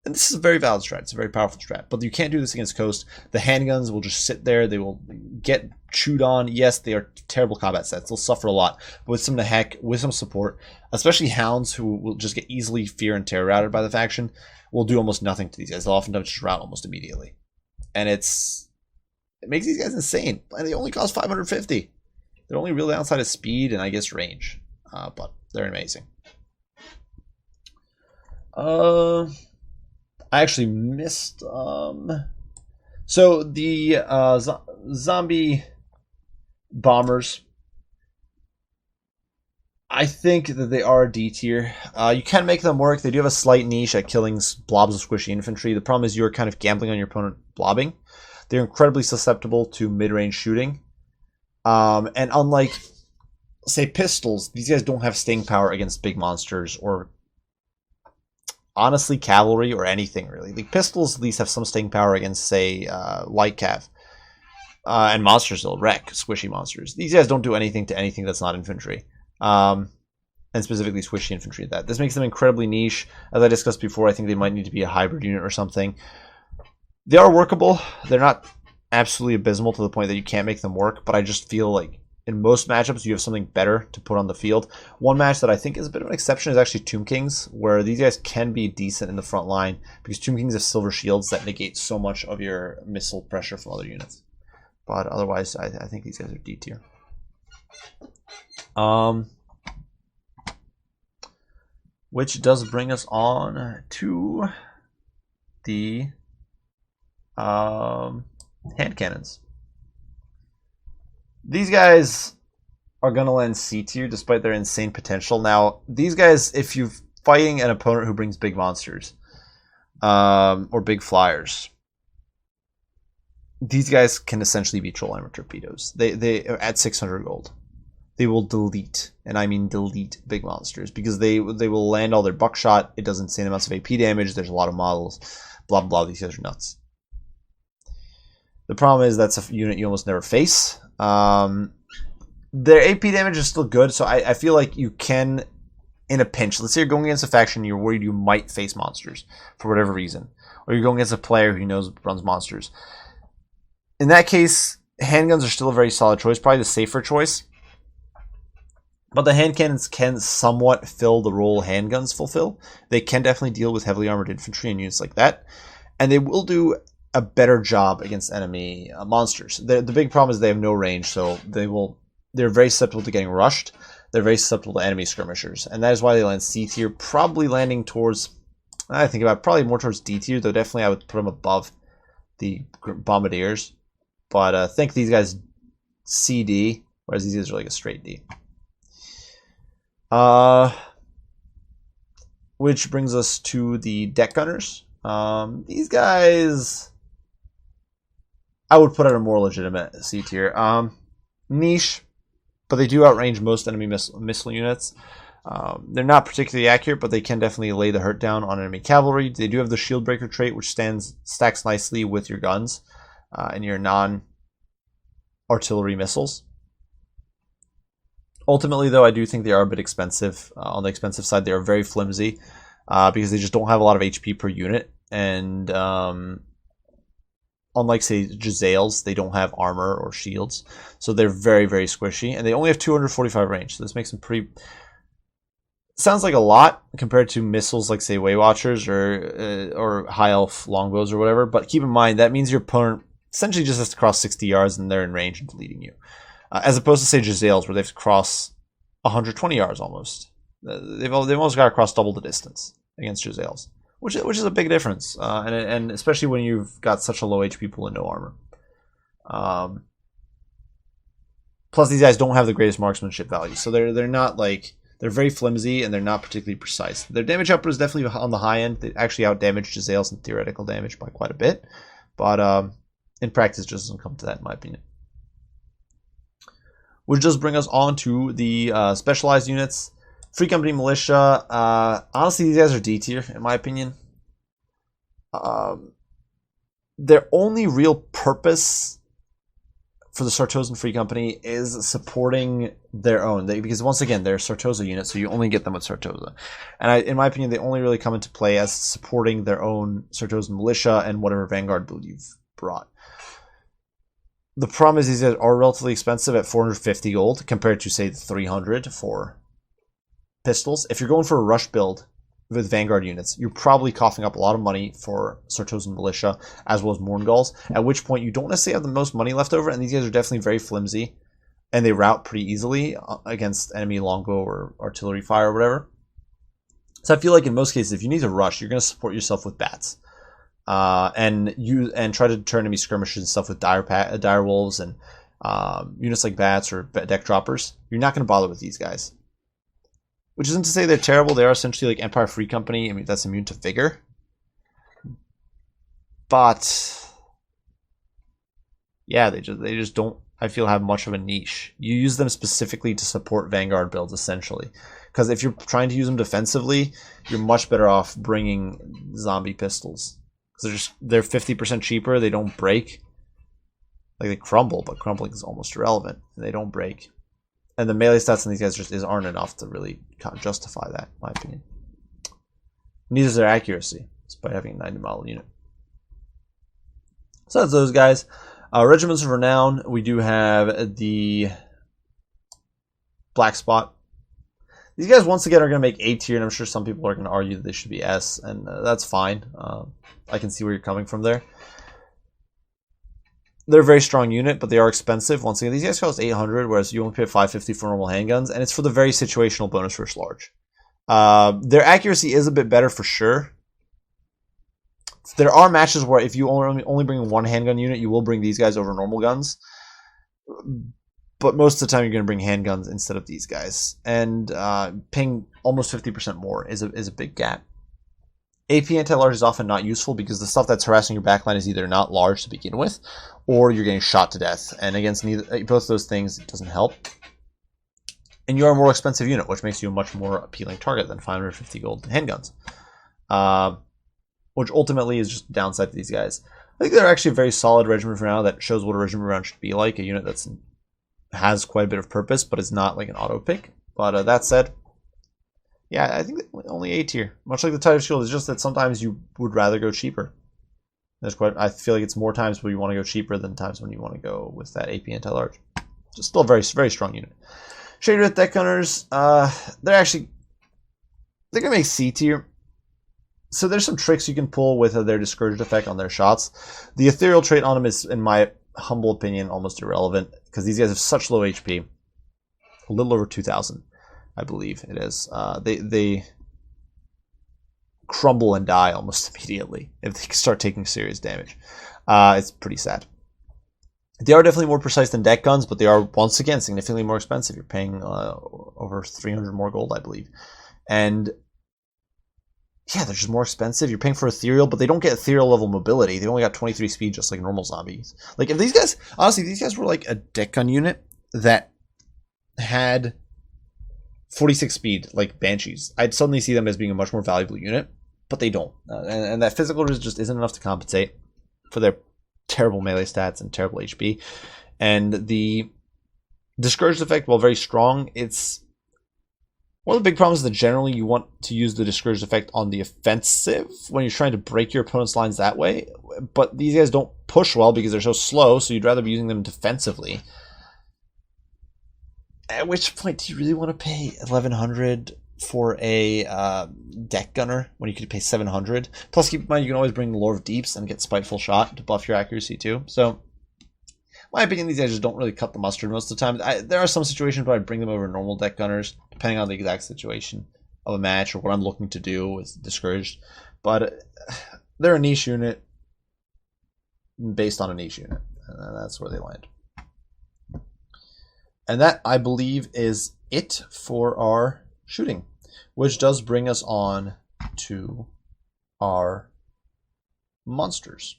And this is a very valid strat. It's a very powerful strat. But you can't do this against Coast. The handguns will just sit there. They will get chewed on. Yes, they are terrible combat sets. They'll suffer a lot. But with some support, especially Hounds, who will just get easily fear and terror routed by the faction, will do almost nothing to these guys. They'll oftentimes just rout almost immediately. And it makes these guys insane. And they only cost 550. Their only real downside is speed and, I guess, range. But they're amazing. I actually missed. So the zombie bombers, I think that they are D tier. You can make them work. They do have a slight niche at killing blobs of squishy infantry. The problem is you're kind of gambling on your opponent blobbing. They're incredibly susceptible to mid-range shooting. And unlike, say, pistols, these guys don't have staying power against big monsters or honestly cavalry or anything really. Like pistols at least have some staying power against, say, light cav. And monsters will wreck, squishy monsters. These guys don't do anything to anything that's not infantry. And specifically squishy infantry at that. This makes them incredibly niche. As I discussed before, I think they might need to be a hybrid unit or something. They are workable. They're not absolutely abysmal to the point that you can't make them work, but I just feel like in most matchups you have something better to put on the field. One match that I think is a bit of an exception is actually Tomb Kings, where these guys can be decent in the front line because Tomb Kings have silver shields that negate so much of your missile pressure from other units. But otherwise, I think these guys are D tier. Which does bring us on to the hand cannons. These guys are going to land C tier despite their insane potential. Now, these guys, if you're fighting an opponent who brings big monsters or big flyers, these guys can essentially be troll armor torpedoes. They at 600 gold. They will delete, and I mean delete, big monsters because they will land all their buckshot. It does insane amounts of AP damage. There's a lot of models. Blah blah. These guys are nuts. The problem is that's a unit you almost never face. Their AP damage is still good, so I feel like you can, in a pinch. Let's say you're going against a faction, you're worried you might face monsters for whatever reason, or you're going against a player who knows runs monsters. In that case, handguns are still a very solid choice, probably the safer choice. But the hand cannons can somewhat fill the role handguns fulfill. They can definitely deal with heavily armored infantry and units like that. And they will do a better job against enemy monsters. The big problem is they have no range, so they're very susceptible to getting rushed. They're very susceptible to enemy skirmishers. And that is why they land C tier, probably landing towards, I think about probably more towards D tier, though definitely I would put them above the bombardiers. But I think these guys CD, whereas these guys are like a straight D. Which brings us to the deck gunners. These guys I would put at a more legitimate C tier. Niche, but they do outrange most enemy missile units. They're not particularly accurate, but they can definitely lay the hurt down on enemy cavalry. They do have the shield breaker trait, which stacks nicely with your guns and your non-artillery missiles. Ultimately, though, I do think they are a bit expensive. On the expensive side, they are very flimsy because they just don't have a lot of HP per unit. And unlike, say, Jezzails, they don't have armor or shields. So they're very, very squishy. And they only have 245 range. So this makes them pretty... Sounds like a lot compared to missiles like, say, Waywatchers or High Elf Longbows or whatever. But keep in mind, that means your opponent essentially just has to cross 60 yards and they're in range and deleting you. As opposed to, say, Jezzails, where they have to cross 120 yards almost. They've almost got to cross double the distance against Jezzails, which is a big difference, and especially when you've got such a low HP pool and no armor. Plus, these guys don't have the greatest marksmanship value, so they're not like, they're very flimsy and they're not particularly precise. Their damage output is definitely on the high end. They actually outdamage Jezzails in theoretical damage by quite a bit, but in practice, it just doesn't come to that, in my opinion. Which does bring us on to the specialized units. Free Company Militia. Honestly, these guys are D tier, in my opinion. Their only real purpose for the Sartosan Free Company is supporting their own. Because once again, they're Sartosa units, so you only get them with Sartosa. And in my opinion, they only really come into play as supporting their own Sartosan Militia and whatever Vanguard build you've brought. The problem is these guys are relatively expensive at 450 gold compared to, say, 300 for pistols. If you're going for a rush build with Vanguard units, you're probably coughing up a lot of money for Sartosan Militia as well as Mourngulls, at which point you don't necessarily have the most money left over, and these guys are definitely very flimsy, and they rout pretty easily against enemy longbow or artillery fire or whatever. So I feel like in most cases, if you need to rush, you're going to support yourself with bats. And try to turn enemy skirmishers and stuff with dire wolves and units like bats or deck droppers. You're not going to bother with these guys. Which isn't to say they're terrible. They are essentially like Empire Free Company. I mean, that's immune to vigor. But yeah, they just don't I feel, have much of a niche. You use them specifically to support Vanguard builds, essentially. Because if you're trying to use them defensively, you're much better off bringing zombie pistols. Because they're 50% cheaper, they don't break. Like, they crumble, but crumbling is almost irrelevant. And they don't break. And the melee stats on these guys just aren't enough to really justify that, in my opinion. Neither is their accuracy, despite having a 90 model unit. So that's those guys. Regiments of Renown, we do have the Black Spot. These guys, once again, are going to make A tier, and I'm sure some people are going to argue that they should be S, and that's fine. I can see where you're coming from there. They're a very strong unit, but they are expensive. Once again, these guys cost 800, whereas you only pay 550 for normal handguns, and it's for the very situational bonus versus large. Their accuracy is a bit better for sure. There are matches where if you only bring one handgun unit, you will bring these guys over normal guns. But most of the time, you're going to bring handguns instead of these guys. And paying almost 50% more is a big gap. AP anti-large is often not useful because the stuff that's harassing your backline is either not large to begin with, or you're getting shot to death. And against both of those things, it doesn't help. And you are a more expensive unit, which makes you a much more appealing target than 550 gold handguns. Which ultimately is just a downside to these guys. I think they're actually a very solid regiment for now that shows what a regiment round should be like. A unit that has quite a bit of purpose, but is not like an auto pick. But that said, yeah, I think only A tier. Much like the Tide of Shield, it's just that sometimes you would rather go cheaper. I feel like it's more times where you want to go cheaper than times when you want to go with that AP anti-large. Just still a very, very strong unit. Shade Wraith Deck Gunners, they're going to make C tier. So there's some tricks you can pull with their Discouraged effect on their shots. The ethereal trait on them is, in my humble opinion, almost irrelevant because these guys have such low HP. A little over 2,000, I believe it is. They crumble and die almost immediately if they start taking serious damage. It's pretty sad. They are definitely more precise than deck guns, but they are, once again, significantly more expensive. You're paying over 300 more gold, I believe. And yeah, they're just more expensive. You're paying for ethereal, but they don't get ethereal level mobility. They only got 23 speed, just like normal zombies. Like, if these guys, honestly, these guys were like a deck gun unit that had 46 speed, like Banshees, I'd suddenly see them as being a much more valuable unit, but they don't. And that physical just isn't enough to compensate for their terrible melee stats and terrible HP. And the Discouraged effect, while very strong, it's one of the big problems is that generally you want to use the Discouraged effect on the offensive when you're trying to break your opponent's lines that way. But these guys don't push well because they're so slow, so you'd rather be using them defensively. At which point do you really want to pay 1,100 for a deck gunner when you could pay 700? Plus, keep in mind, you can always bring the Lore of Deeps and get Spiteful Shot to buff your accuracy too. So, in my opinion, these guys just don't really cut the mustard most of the time. There are some situations where I'd bring them over normal deck gunners, depending on the exact situation of a match or what I'm looking to do with Discouraged. But they're a niche unit based on a niche unit, and that's where they land. And that, I believe, is it for our shooting, which does bring us on to our monsters.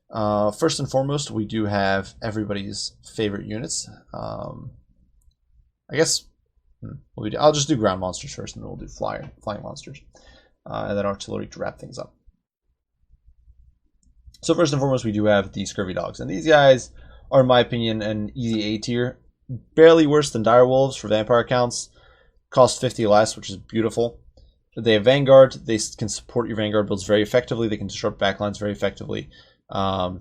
First and foremost, we do have everybody's favorite units. I guess I'll just do ground monsters first, and then we'll do flying monsters, and then artillery to wrap things up. So first and foremost, we do have the Scurvy Dogs, and these guys are, in my opinion, an easy A tier. Barely worse than Dire Wolves for vampire counts. Cost 50 less, which is beautiful. They have Vanguard. They can support your Vanguard builds very effectively. They can disrupt backlines very effectively. Yeah,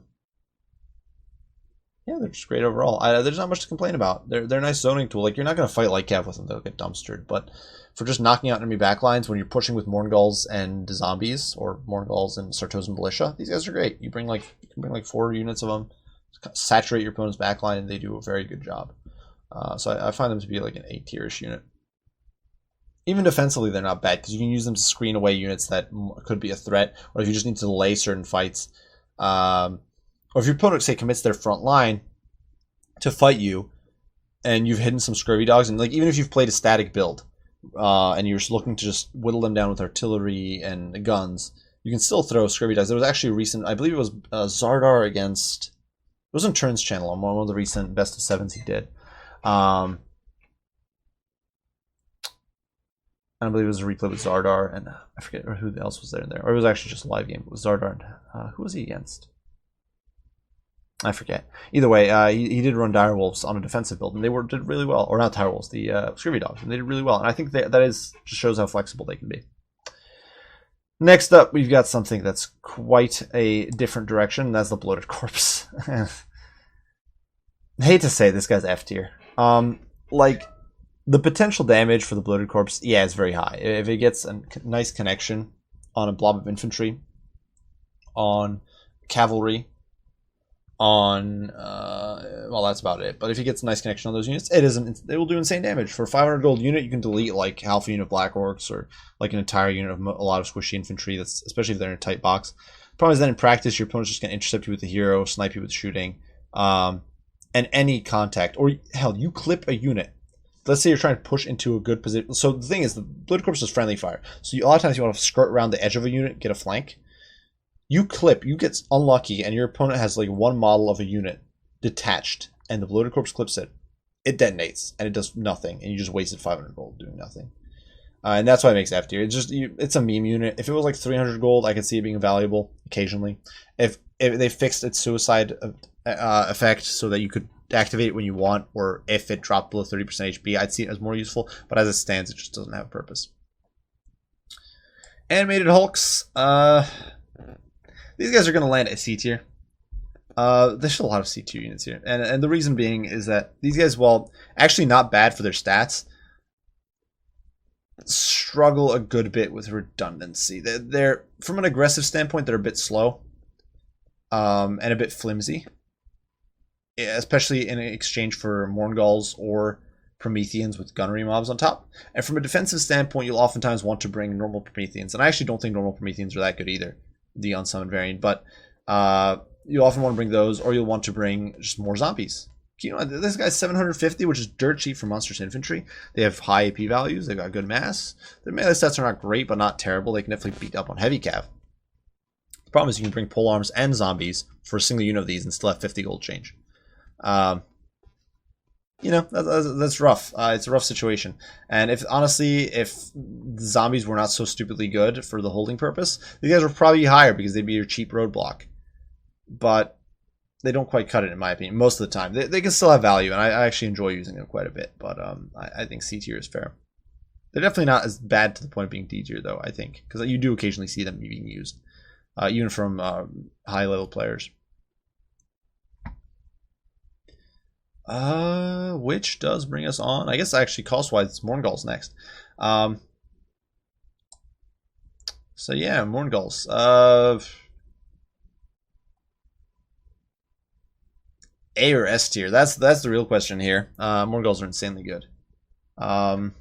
they're just great overall. There's not much to complain about. They're a nice zoning tool. Like, you're not going to fight like Cav with them. They'll get dumpstered. But for just knocking out enemy backlines when you're pushing with Morngulls and zombies, or Morngulls and Sartosan Militia, these guys are great. You can bring like 4 units of them, saturate your opponent's backline, and they do a very good job. So I find them to be like an A tierish unit. Even defensively, they're not bad because you can use them to screen away units that could be a threat, or if you just need to delay certain fights. Or if your opponent, say, commits their front line to fight you, and you've hidden some Scurvy Dogs, and like even if you've played a static build, and you're just looking to just whittle them down with artillery and guns, you can still throw Scurvy Dogs. There was actually a recent, I believe it was Zardar against, was on Turn's channel on one of the recent best of sevens he did. I believe it was a replay with Zardar, and I forget who else was there. Or it was actually just a live game. It was Zardar, and who was he against? I forget. Either way, he did run Direwolves on a defensive build, and they did really well. Or not Direwolves, the Scurvy Dogs, and they did really well. And I think that just shows how flexible they can be. Next up, we've got something that's quite a different direction, and that's the Bloated Corpse. I hate to say this guy's F tier. Like, the potential damage for the Bloated Corpse, yeah, is very high. If it gets a nice connection on a blob of infantry, on cavalry, on well, that's about it. But if he gets a nice connection on those units, it will do insane damage. For a 500 gold unit, you can delete like half a unit of Black Orcs or like an entire unit of a lot of squishy infantry. That's especially if they're in a tight box. Problem is that in practice, your opponent's just going to intercept you with the hero, snipe you with shooting, and any contact. Or hell, you clip a unit. Let's say you're trying to push into a good position. So the thing is, the Bloated Corpse is friendly fire. So a lot of times you want to skirt around the edge of a unit, get a flank. You get unlucky, and your opponent has like one model of a unit detached, and the Bloated Corpse clips it. It detonates, and it does nothing, and you just wasted 500 gold doing nothing. And that's why it makes F tier. It's a meme unit. If it was like 300 gold, I could see it being valuable occasionally. If they fixed its suicide effect so that you could activate it when you want, or if it dropped below 30% HP, I'd see it as more useful. But as it stands, it just doesn't have a purpose. Animated Hulks. These guys are going to land at C tier. There's a lot of C tier units here. And the reason being is that these guys, while actually not bad for their stats, struggle a good bit with redundancy. They're from an aggressive standpoint, they're a bit slow and a bit flimsy, especially in exchange for Morngulls or Prometheans with gunnery mobs on top. And from a defensive standpoint, you'll oftentimes want to bring normal Prometheans. And I actually don't think normal Prometheans are that good either, the unsummoned variant. But you often want to bring those, or you'll want to bring just more zombies. You know, this guy's 750, which is dirt cheap for Monsters Infantry. They have high AP values. They've got good mass. Their melee stats are not great, but not terrible. They can definitely beat up on heavy cav. The problem is you can bring polearms and zombies for a single unit of these and still have 50 gold change. You know, that's rough. It's a rough situation. And if the zombies were not so stupidly good for the holding purpose, these guys would probably be higher because they'd be your cheap roadblock. But they don't quite cut it, in my opinion, most of the time. They can still have value, and I actually enjoy using them quite a bit. But I think C tier is fair. They're definitely not as bad to the point of being D tier, though, I think. Because you do occasionally see them being used, even from high-level players. Which does bring us on. I guess actually cost-wise, it's Morngulls next. So yeah, Morngulls. A or S tier? That's the real question here. Morngulls are insanely good. I'm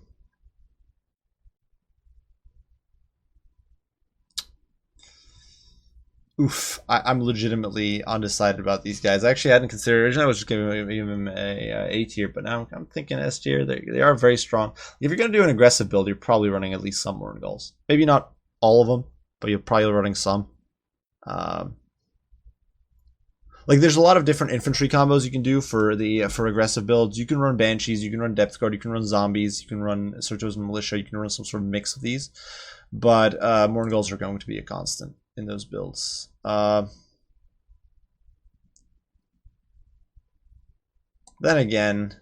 legitimately undecided about these guys. I actually hadn't considered. Originally, I was just going to give them a tier, but now I'm thinking S tier. They are very strong. If you're going to do an aggressive build, you're probably running at least some Morngulls. Maybe not all of them, but you're probably running some. Like there's a lot of different infantry combos you can do for aggressive builds. You can run Banshees, you can run Depth Guard, you can run Zombies, you can run Sertos and Militia, you can run some sort of mix of these. But Morngulls are going to be a constant in those builds. Then again,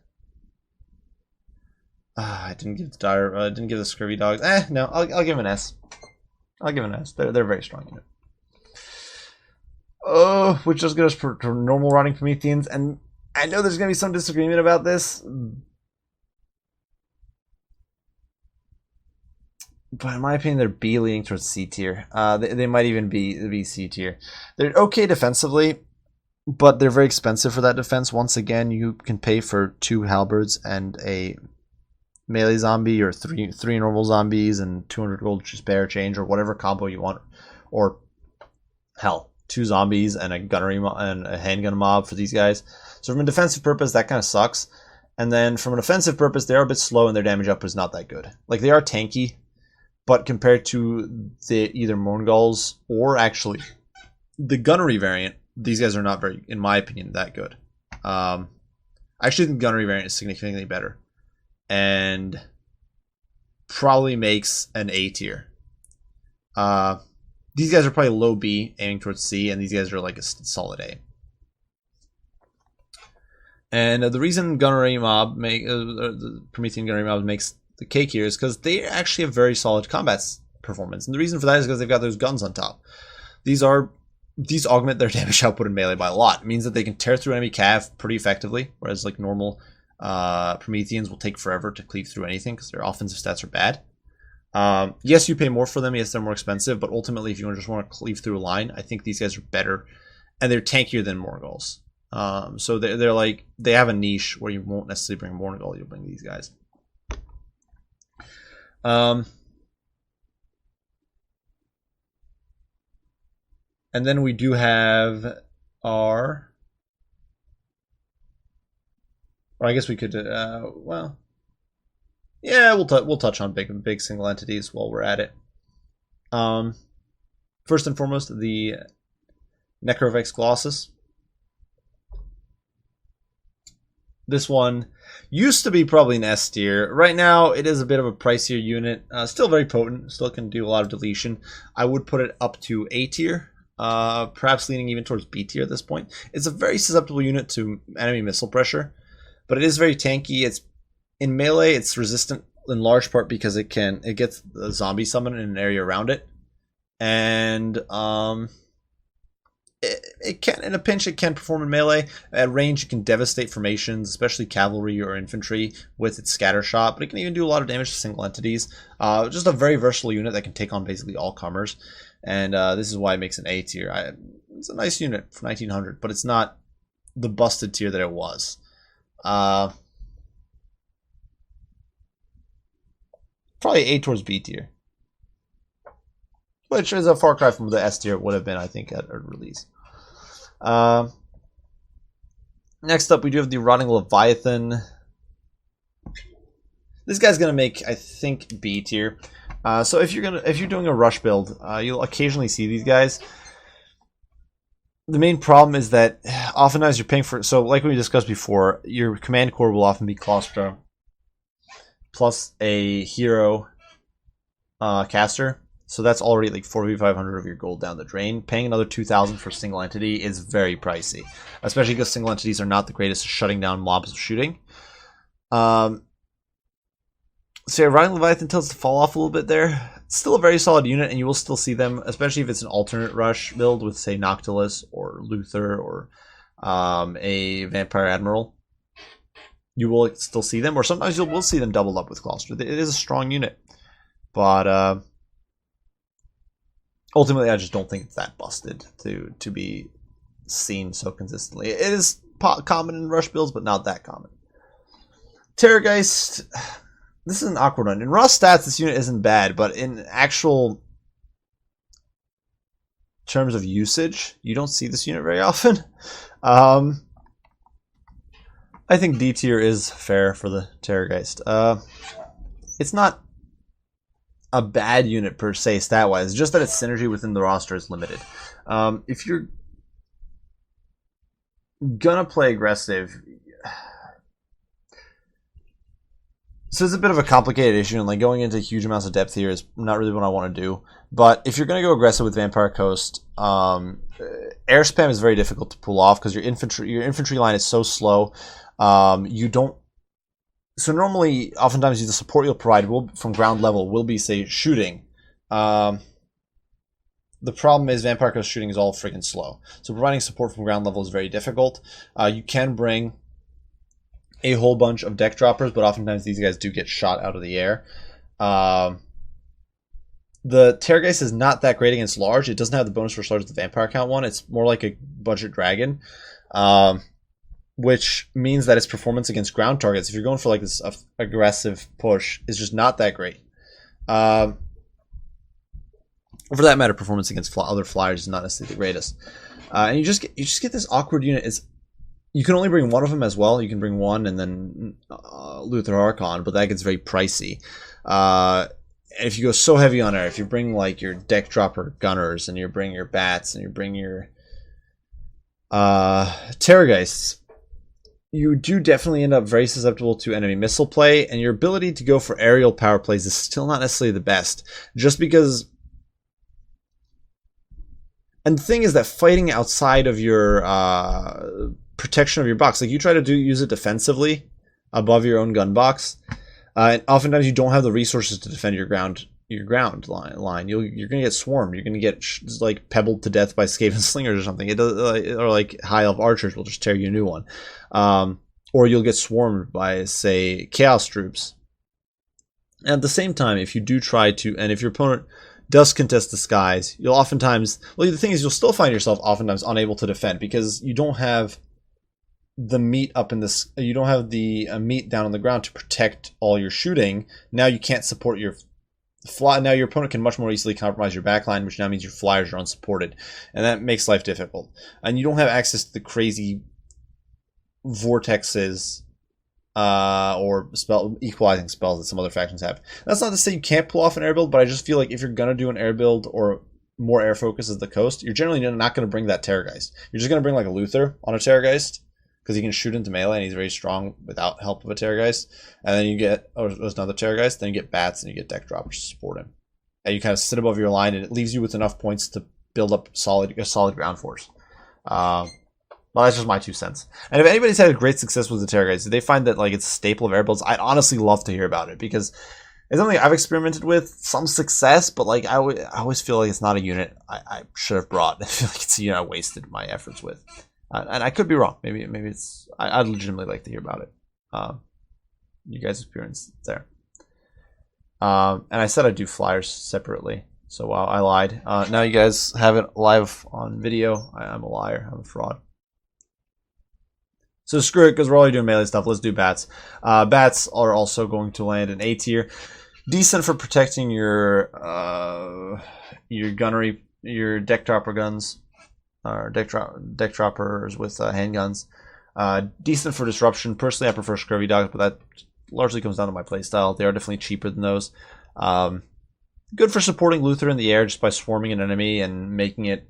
I didn't give the Scurvy Dogs. No, I'll give an S. I'll give an S. They're very strong unit. Oh, which does get us for normal rotting Prometheans, and I know there's going to be some disagreement about this, but in my opinion, they're B leaning towards C tier. They might even be C tier. They're okay defensively, but they're very expensive for that defense. Once again, you can pay for 2 halberds and a melee zombie, or three normal zombies and 200 gold spare change, or whatever combo you want, or hell, 2 zombies and a gunnery and a handgun mob for these guys. So from a defensive purpose, that kind of sucks. And then from an offensive purpose, they are a bit slow and their damage output is not that good. Like they are tanky, but compared to the either Morngulls or actually the gunnery variant, these guys are not very, in my opinion, that good. I actually think gunnery variant is significantly better, and probably makes an A tier. These guys are probably low B, aiming towards C, and these guys are like a solid A. And the reason Gunnery Mob the Promethean Gunnery Mob makes the cake here is because they actually have very solid combat performance, and the reason for that is because they've got those guns on top. These augment their damage output in melee by a lot. It means that they can tear through enemy cav pretty effectively, whereas like normal Prometheans will take forever to cleave through anything because their offensive stats are bad. Yes, you pay more for them. Yes, they're more expensive, but ultimately, if you just want to cleave through a line, I think these guys are better, and they're tankier than Morgulls. So they're like, they have a niche where you won't necessarily bring Morgul, you'll bring these guys. And then we do have our, or I guess we could, well. Yeah, we'll touch on big single entities while we're at it. First and foremost, the Necro Vex Colossus. This one used to be probably an S tier. Right now, it is a bit of a pricier unit. Still very potent. Still can do a lot of deletion. I would put it up to A tier. Perhaps leaning even towards B tier at this point. It's a very susceptible unit to enemy missile pressure, but it is very tanky. It's in melee, it's resistant in large part because it gets the zombie summon in an area around it, and it can, in a pinch, it can perform in melee. At range, it can devastate formations, especially cavalry or infantry, with its scatter shot. But it can even do a lot of damage to single entities. Just a very versatile unit that can take on basically all comers, and this is why it makes an A tier. It's a nice unit for 1900, but it's not the busted tier that it was. Probably A towards B tier, which is a far cry from the S tier it would have been, I think, at release. Next up, we do have the Rotting Leviathan. This guy's gonna make, I think, B tier. So if you're doing a rush build, you'll occasionally see these guys. The main problem is that oftentimes you're paying for, so like we discussed before, your command core will often be Claustro plus a hero caster, so that's already like 4,500 of your gold down the drain. Paying another 2,000 for a single entity is very pricey, especially because single entities are not the greatest at shutting down mobs of shooting. So yeah, Rotting Leviathan tends to fall off a little bit there. It's still a very solid unit, and you will still see them, especially if it's an alternate rush build with, say, Noctilus or Luther or a Vampire Admiral. You will still see them, or sometimes you will see them doubled up with Claustro. It is a strong unit, but ultimately I just don't think it's that busted to be seen so consistently. It is common in rush builds, but not that common. Terrorgeist, this is an awkward one. In raw stats, this unit isn't bad, but in actual terms of usage, you don't see this unit very often. I think D tier is fair for the Terrorgeist. It's not a bad unit per se stat-wise, it's just that its synergy within the roster is limited. If you're gonna play aggressive, so it's a bit of a complicated issue, and like going into huge amounts of depth here is not really what I want to do. But if you're gonna go aggressive with Vampire Coast, air spam is very difficult to pull off because your infantry line is so slow. You don't. So normally, oftentimes, the support you'll provide from ground level will be, say, shooting. The problem is Vampire Coast shooting is all freaking slow. So providing support from ground level is very difficult. You can bring a whole bunch of deck droppers, but oftentimes these guys do get shot out of the air. The Terrorgeist is not that great against large. It doesn't have the bonus for large as the Vampire Count one. It's more like a budget dragon. Which means that its performance against ground targets, if you're going for like this aggressive push, is just not that great. For that matter, performance against other flyers is not necessarily the greatest. And you just get this awkward unit. You can only bring one of them as well. You can bring one and then Luther Archon, but that gets very pricey. And if you go so heavy on air, if you bring like your deck dropper gunners and you bring your bats and you bring your Terrorgeists. You do definitely end up very susceptible to enemy missile play, and your ability to go for aerial power plays is still not necessarily the best. Just because... And the thing is that fighting outside of your protection of your box, like you try to use it defensively above your own gun box, and oftentimes you don't have the resources to defend your ground line. You're gonna get swarmed. You're gonna get like pebbled to death by Skaven slingers or something. It does, or like high elf archers will just tear you a new one, or you'll get swarmed by, say, chaos troops. And at the same time, if you do try to, and if your opponent does contest the skies, you'll oftentimes, well, the thing is, you'll still find yourself oftentimes unable to defend because you don't have the meat up in this. You don't have the meat down on the ground to protect all your shooting. Now you can't support your fly. Now your opponent can much more easily compromise your backline, which now means your flyers are unsupported, and that makes life difficult. And you don't have access to the crazy vortexes or equalizing spells that some other factions have. That's not to say you can't pull off an air build, but I just feel like if you're gonna do an air build or more air focus as the coast, you're generally not going to bring that Terrorgeist. You're just going to bring like a Luther on a Terrorgeist, because he can shoot into melee and he's very strong without help of a Terrorgeist. And then you get another Terrorgeist, then you get bats and you get deck droppers to support him. And you kind of sit above your line, and it leaves you with enough points to build up a solid ground force. Well, that's just my 2 cents. And if anybody's had a great success with the Terrorgeist, if they find that like it's a staple of air builds, I'd honestly love to hear about it, because it's something I've experimented with, some success, but like I always feel like it's not a unit I should have brought. I feel like it's a unit I wasted my efforts with. And I could be wrong. Maybe it's... I'd legitimately like to hear about it. You guys' experience there. And I said I'd do flyers separately, so I lied. Now you guys have it live on video. I'm a liar. I'm a fraud. So screw it, because we're already doing melee stuff. Let's do bats. Bats are also going to land in A tier. Decent for protecting your gunnery, your deck dropper guns. Or deck droppers with handguns. Decent for disruption. Personally, I prefer Scurvy Dogs, but that largely comes down to my playstyle. They are definitely cheaper than those. Good for supporting Luther in the air just by swarming an enemy and making it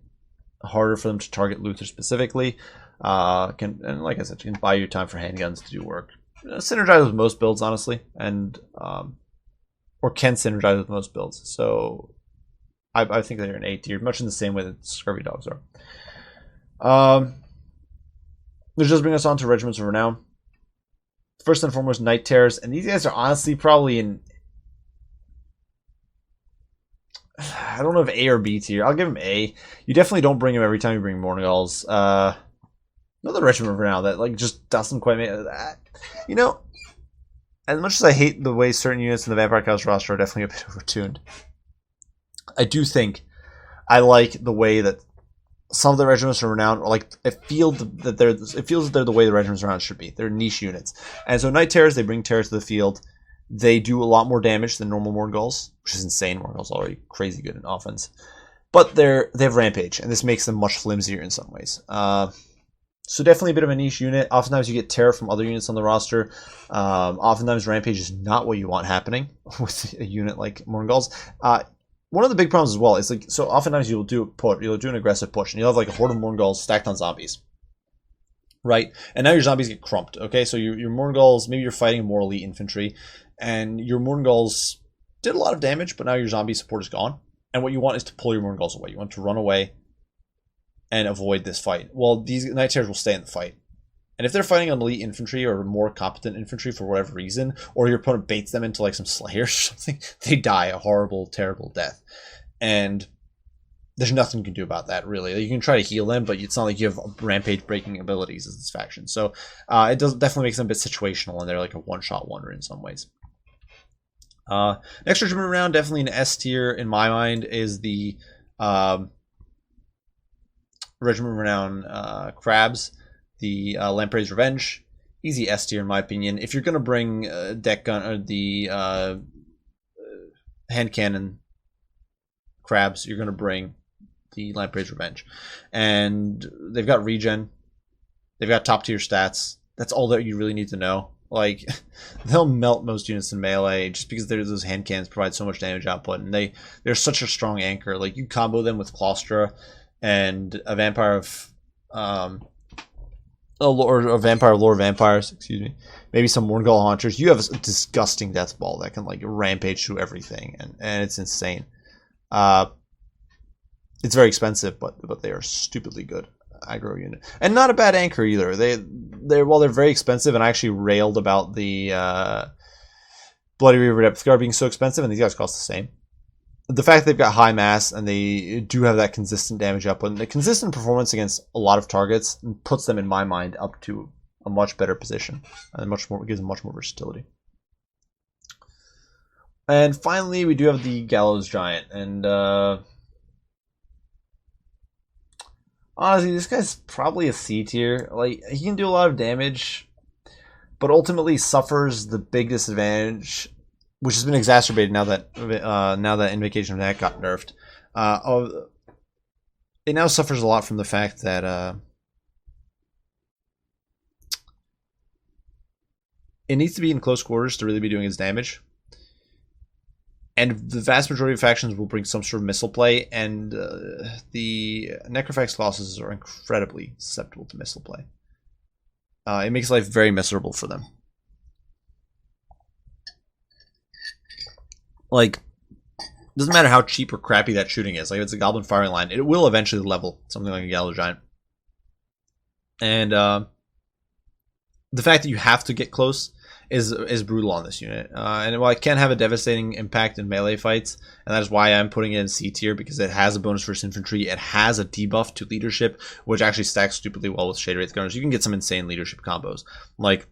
harder for them to target Luther specifically. And like I said, you can buy your time for handguns to do work. Synergize with most builds, honestly, and or can synergize with most builds. So I think they're an A tier, much in the same way that Scurvy Dogs are. This just brings us on to Regiments of Renown. First and foremost, Night Terrors, and these guys are honestly probably in, I don't know if A or B tier. I'll give them A. You definitely don't bring them every time you bring Morningals. Another Regiment of Renown that like just doesn't quite make that. You know, as much as I hate the way certain units in the Vampire Chaos roster are definitely a bit overtuned, I do think I like the way that some of the Regiments of Renown are like, it feels that they're the way the Regiments of Renown should be. They're niche units. And so Night Terrors, they bring terrors to the field. They do a lot more damage than normal Morngulls, which is insane. Morngulls are already crazy good in offense. But they have Rampage, and this makes them much flimsier in some ways. So definitely a bit of a niche unit. Oftentimes you get terror from other units on the roster. Oftentimes Rampage is not what you want happening with a unit like Morngulls. One of the big problems as well is like, so oftentimes you'll do an aggressive push, and you'll have like a horde of Morngulls stacked on zombies, right? And now your zombies get crumped. Okay, so your Morngulls, maybe you're fighting more elite infantry, and your Morngulls did a lot of damage, but now your zombie support is gone. And what you want is to pull your Morngulls away. You want to run away and avoid this fight. Well, these Night Terrors will stay in the fight. And if they're fighting on elite infantry or more competent infantry for whatever reason, or your opponent baits them into like some slayers or something, they die a horrible, terrible death. And there's nothing you can do about that, really. You can try to heal them, but it's not like you have rampage breaking abilities as this faction. So it definitely makes them a bit situational, and they're like a one-shot wonder in some ways. Next Regiment Renown, definitely an S tier in my mind, is the Regiment Renown Crabs. The Lamprey's Revenge, easy S tier in my opinion. If you're gonna bring deck gun or the hand cannon crabs, you're gonna bring the Lamprey's Revenge, and they've got regen, they've got top tier stats. That's all that you really need to know. Like, they'll melt most units in melee just because those hand cannons provide so much damage output, and they're such a strong anchor. Like, you combo them with Claustra and a Vampire of or vampire lore vampires, excuse me. Maybe some Morngul Haunters. You have a disgusting death ball that can like rampage through everything, and it's insane. It's very expensive, but they are stupidly good aggro unit, and not a bad anchor either. They're very expensive, and I actually railed about the Bloody Reaver Depth Guard being so expensive, and these guys cost the same. The fact that they've got high mass and they do have that consistent damage output and the consistent performance against a lot of targets puts them, in my mind, up to a much better position and gives them much more versatility. And finally, we do have the Gallows Giant, and honestly, this guy's probably a C tier. Like, he can do a lot of damage, but ultimately suffers the big disadvantage, which has been exacerbated now that Invocation of Attack got nerfed. It now suffers a lot from the fact that it needs to be in close quarters to really be doing its damage. And the vast majority of factions will bring some sort of missile play, and the Necro Vex Colossus are incredibly susceptible to missile play. It makes life very miserable for them. Like, doesn't matter how cheap or crappy that shooting is. Like, if it's a Goblin firing line, it will eventually level something like a Gallows Giant. And the fact that you have to get close is brutal on this unit. And while it can have a devastating impact in melee fights, and that is why I'm putting it in C tier, because it has a bonus versus infantry, it has a debuff to leadership, which actually stacks stupidly well with Shade Wraith Gunners. You can get some insane leadership combos. Like,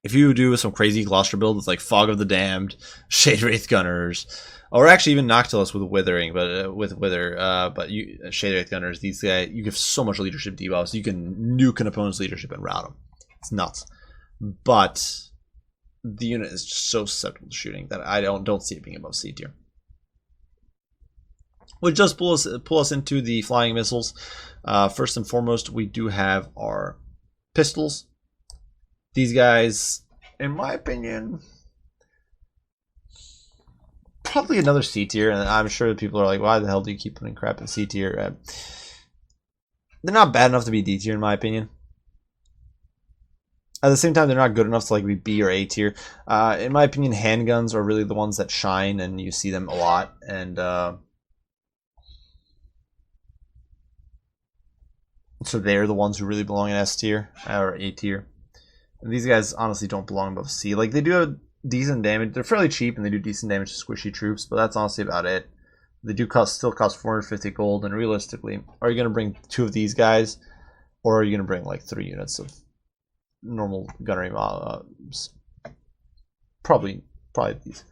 if you do some crazy Gloucester build with like Fog of the Damned, Shade Wraith Gunners, or actually even Noctilus with Withering, but Shade Wraith Gunners, these guys, you give so much leadership debuffs. You can nuke an opponent's leadership and rout them. It's nuts. But the unit is just so susceptible to shooting that I don't see it being above C tier. Which does pull us into the flying missiles. First and foremost, we do have our pistols. These guys, in my opinion, probably another C tier, and I'm sure people are like, why the hell do you keep putting crap in C tier? They're not bad enough to be D tier, in my opinion. At the same time, they're not good enough to like be B or A tier. In my opinion, handguns are really the ones that shine, and you see them a lot. And so they're the ones who really belong in S tier or A tier. And these guys honestly don't belong above C. Like, they do have decent damage. They're fairly cheap, and they do decent damage to squishy troops, but that's honestly about it. They do still cost 450 gold, and realistically, are you going to bring 2 of these guys, or are you going to bring like 3 units of normal gunnery mobs? Probably not these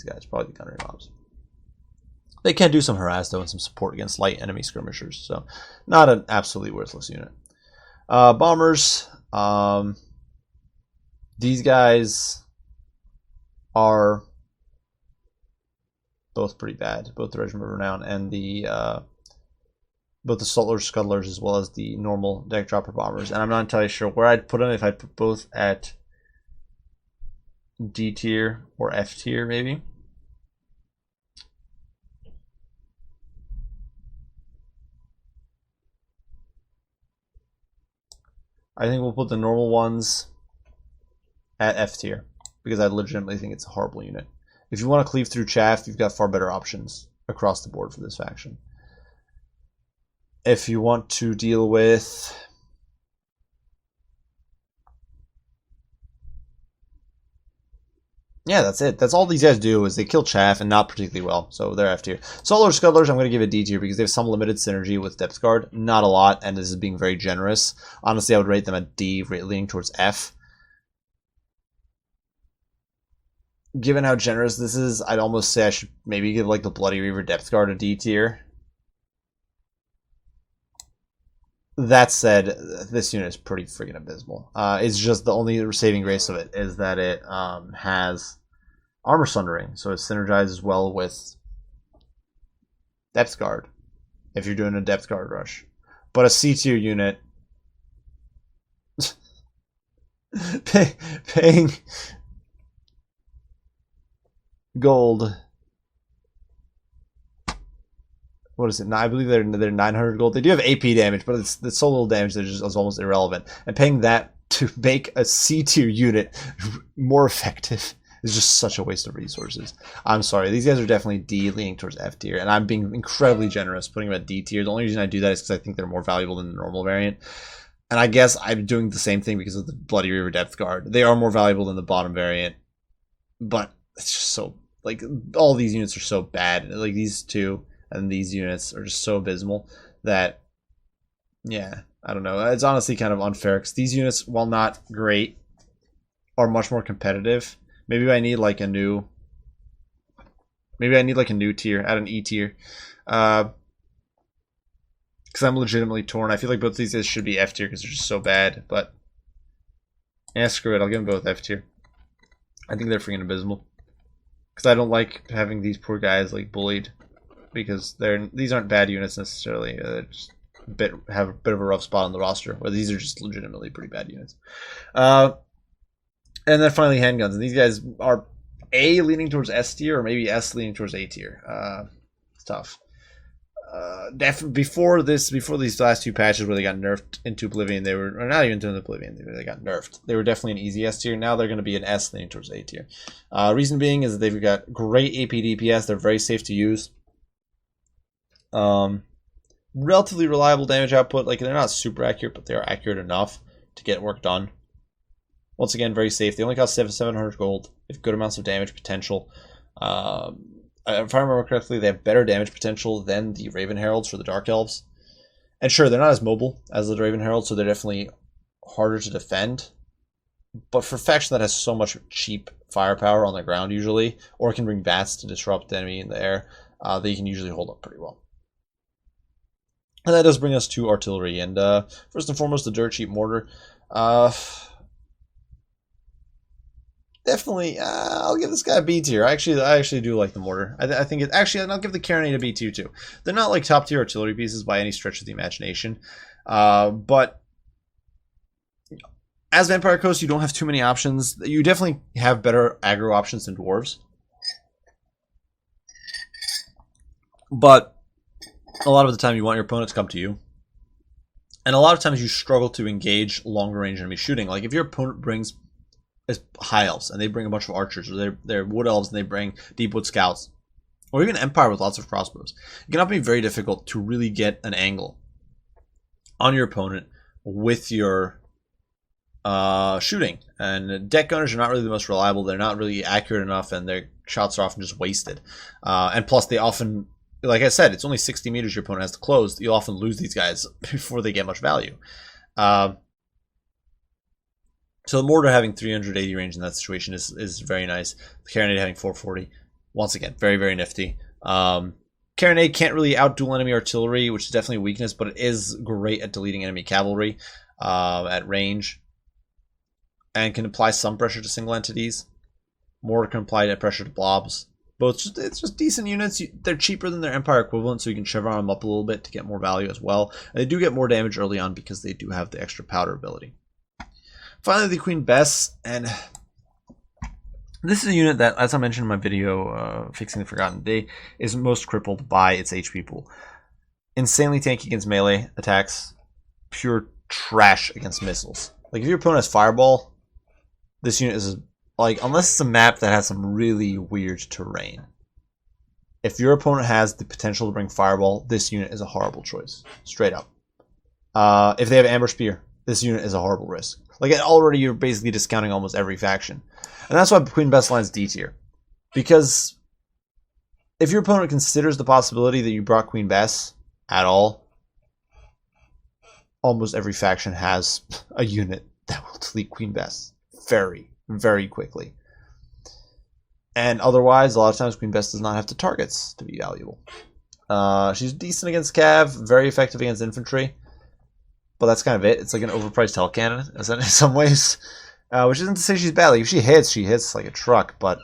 guys. Probably the gunnery mobs. They can do some harass though and some support against light enemy skirmishers, so not an absolutely worthless unit. Bombers. These guys are both pretty bad. Both the Regiment of Renown and both the Saltlers, Scuttlers, as well as the normal deck dropper bombers. And I'm not entirely sure where I'd put them, if I'd put both at D tier or F tier, maybe. I think we'll put the normal ones at F tier, because I legitimately think it's a horrible unit. If you want to cleave through chaff, you've got far better options across the board for this faction. If you want to deal with that's it. That's all these guys do, is they kill chaff, and not particularly well, so they're F tier. Saltlers, Scuttlers, I'm going to give it D tier because they have some limited synergy with Depth Guard. Not a lot, and this is being very generous. Honestly, I would rate them at D, leaning towards F. Given how generous this is, I'd almost say I should maybe give like the Bloody Reaver Depth Guard a D tier. That said, this unit is pretty freaking abysmal. It's just the only saving grace of it is that it has armor sundering, so it synergizes well with Depth Guard if you're doing a Depth Guard rush. But a C tier unit, paying gold what is it? I believe they're 900 gold. They do have AP damage, but it's so little damage that it's almost irrelevant. And paying that to make a C tier unit more effective is just such a waste of resources. I'm sorry. These guys are definitely D, leaning towards F tier, and I'm being incredibly generous putting them at D tier. The only reason I do that is because I think they're more valuable than the normal variant. And I guess I'm doing the same thing because of the Bloody Reaver Depth Guard. They are more valuable than the bottom variant, but it's just so, like, all these units are so bad. Like, these two and these units are just so abysmal that, yeah, I don't know. It's honestly kind of unfair because these units, while not great, are much more competitive. Maybe I need like a new tier, add an E tier. Because I'm legitimately torn. I feel like both of these guys should be F tier because they're just so bad. But yeah, screw it. I'll give them both F tier. I think they're freaking abysmal. Because I don't like having these poor guys like bullied. Because these aren't bad units necessarily. Just have a bit of a rough spot on the roster. Or these are just legitimately pretty bad units. And then finally handguns. And these guys are A, leaning towards S tier, or maybe S leaning towards A tier. It's tough. Before these last two patches where they got nerfed into Oblivion, they were, or not even into Oblivion, they got nerfed. They were definitely an easy S tier. Now they're going to be an S leaning towards A tier. Reason being is that they've got great AP DPS. They're very safe to use. Relatively reliable damage output. Like, they're not super accurate, but they are accurate enough to get work done. Once again, very safe. They only cost 700 gold. They have good amounts of damage potential. If I remember correctly, they have better damage potential than the Raven Heralds for the Dark Elves. And sure, they're not as mobile as the Raven Heralds, so they're definitely harder to defend. But for a faction that has so much cheap firepower on the ground usually, or can bring bats to disrupt the enemy in the air, they can usually hold up pretty well. And that does bring us to artillery. And first and foremost, the dirt cheap mortar. Definitely, I'll give this guy a B tier. I actually do like the mortar. I think it actually, and I'll give the Carronade a B tier too. They're not like top tier artillery pieces by any stretch of the imagination, but as Vampire Coast, you don't have too many options. You definitely have better aggro options than dwarves, but a lot of the time you want your opponent to come to you, and a lot of times you struggle to engage longer range enemy shooting. Like if your opponent brings high elves and they bring a bunch of archers, or they're wood elves and they bring deep wood scouts, or even empire with lots of crossbows, it can often be very difficult to really get an angle on your opponent with your shooting. And deck gunners are not really the most reliable. They're not really accurate enough, and their shots are often just wasted. And plus, they often, like I said, it's only 60 meters your opponent has to close. You'll often lose these guys before they get much value. So the mortar having 380 range in that situation is very nice. The Carronade having 440, once again, very, very nifty. Carronade can't really outduel enemy artillery, which is definitely a weakness, but it is great at deleting enemy cavalry at range, and can apply some pressure to single entities. Mortar can apply that pressure to blobs. Both, it's just decent units. They're cheaper than their Empire equivalent, so you can chevron them up a little bit to get more value as well. And they do get more damage early on because they do have the extra powder ability. Finally, the Queen Bess, and this is a unit that, as I mentioned in my video, Fixing the Forgotten Day, is most crippled by its HP pool. Insanely tanky against melee attacks, pure trash against missiles. Like, if your opponent has Fireball, this unit is, like, unless it's a map that has some really weird terrain. If your opponent has the potential to bring Fireball, this unit is a horrible choice. Straight up. If they have Amber Spear, this unit is a horrible risk. Like, already you're basically discounting almost every faction. And that's why Queen Bess line's D tier. Because if your opponent considers the possibility that you brought Queen Bess at all, almost every faction has a unit that will delete Queen Bess very, very quickly. And otherwise, a lot of times Queen Bess does not have the targets to be valuable. She's decent against Cav, very effective against infantry. But that's kind of it. It's like an overpriced hell cannon in some ways. Which isn't to say she's bad. Like, if she hits like a truck. But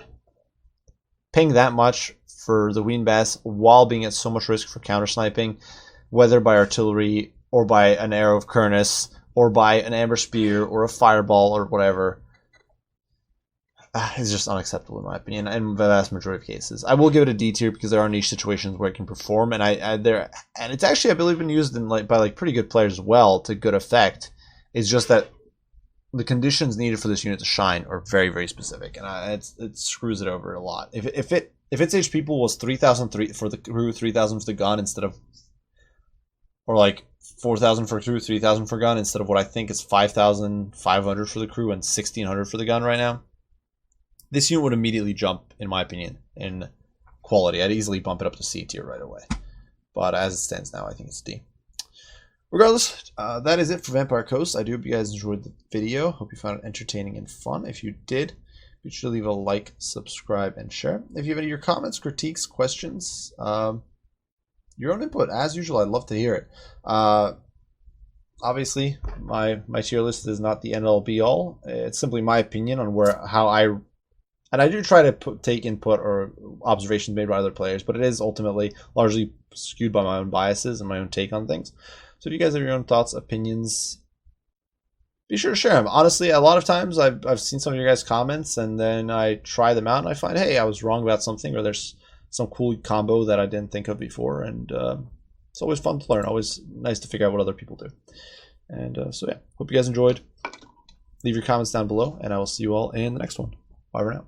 paying that much for the Queen Bess while being at so much risk for counter sniping, whether by artillery or by an arrow of Kurnus or by an Amber Spear or a Fireball or whatever, is just unacceptable in my opinion, in the vast majority of cases. I will give it a D tier because there are niche situations where it can perform, and and it's actually, I believe, been used in by pretty good players as well to good effect. It's just that the conditions needed for this unit to shine are very, very specific, and it screws it over a lot. If its HP pool was 3,000 for the crew, 3,000 for the gun instead of, or like 4,000 for crew, 3,000 for gun instead of what I think is 5,500 for the crew and 1,600 for the gun right now, this unit would immediately jump, in my opinion, in quality. I'd easily bump it up to C tier right away. But as it stands now, I think it's D. Regardless, that is it for Vampire Coast. I do hope you guys enjoyed the video. Hope you found it entertaining and fun. If you did, be sure to leave a like, subscribe, and share. If you have any of your comments, critiques, questions, your own input, as usual, I'd love to hear it. Obviously, my tier list is not the end-all be-all. It's simply my opinion on and I do try to take input or observations made by other players, but it is ultimately largely skewed by my own biases and my own take on things. So if you guys have your own thoughts, opinions, be sure to share them. Honestly, a lot of times I've seen some of your guys' comments, and then I try them out, and I find, hey, I was wrong about something, or there's some cool combo that I didn't think of before, and it's always fun to learn. Always nice to figure out what other people do. And so yeah, hope you guys enjoyed. Leave your comments down below, and I will see you all in the next one. Bye for now.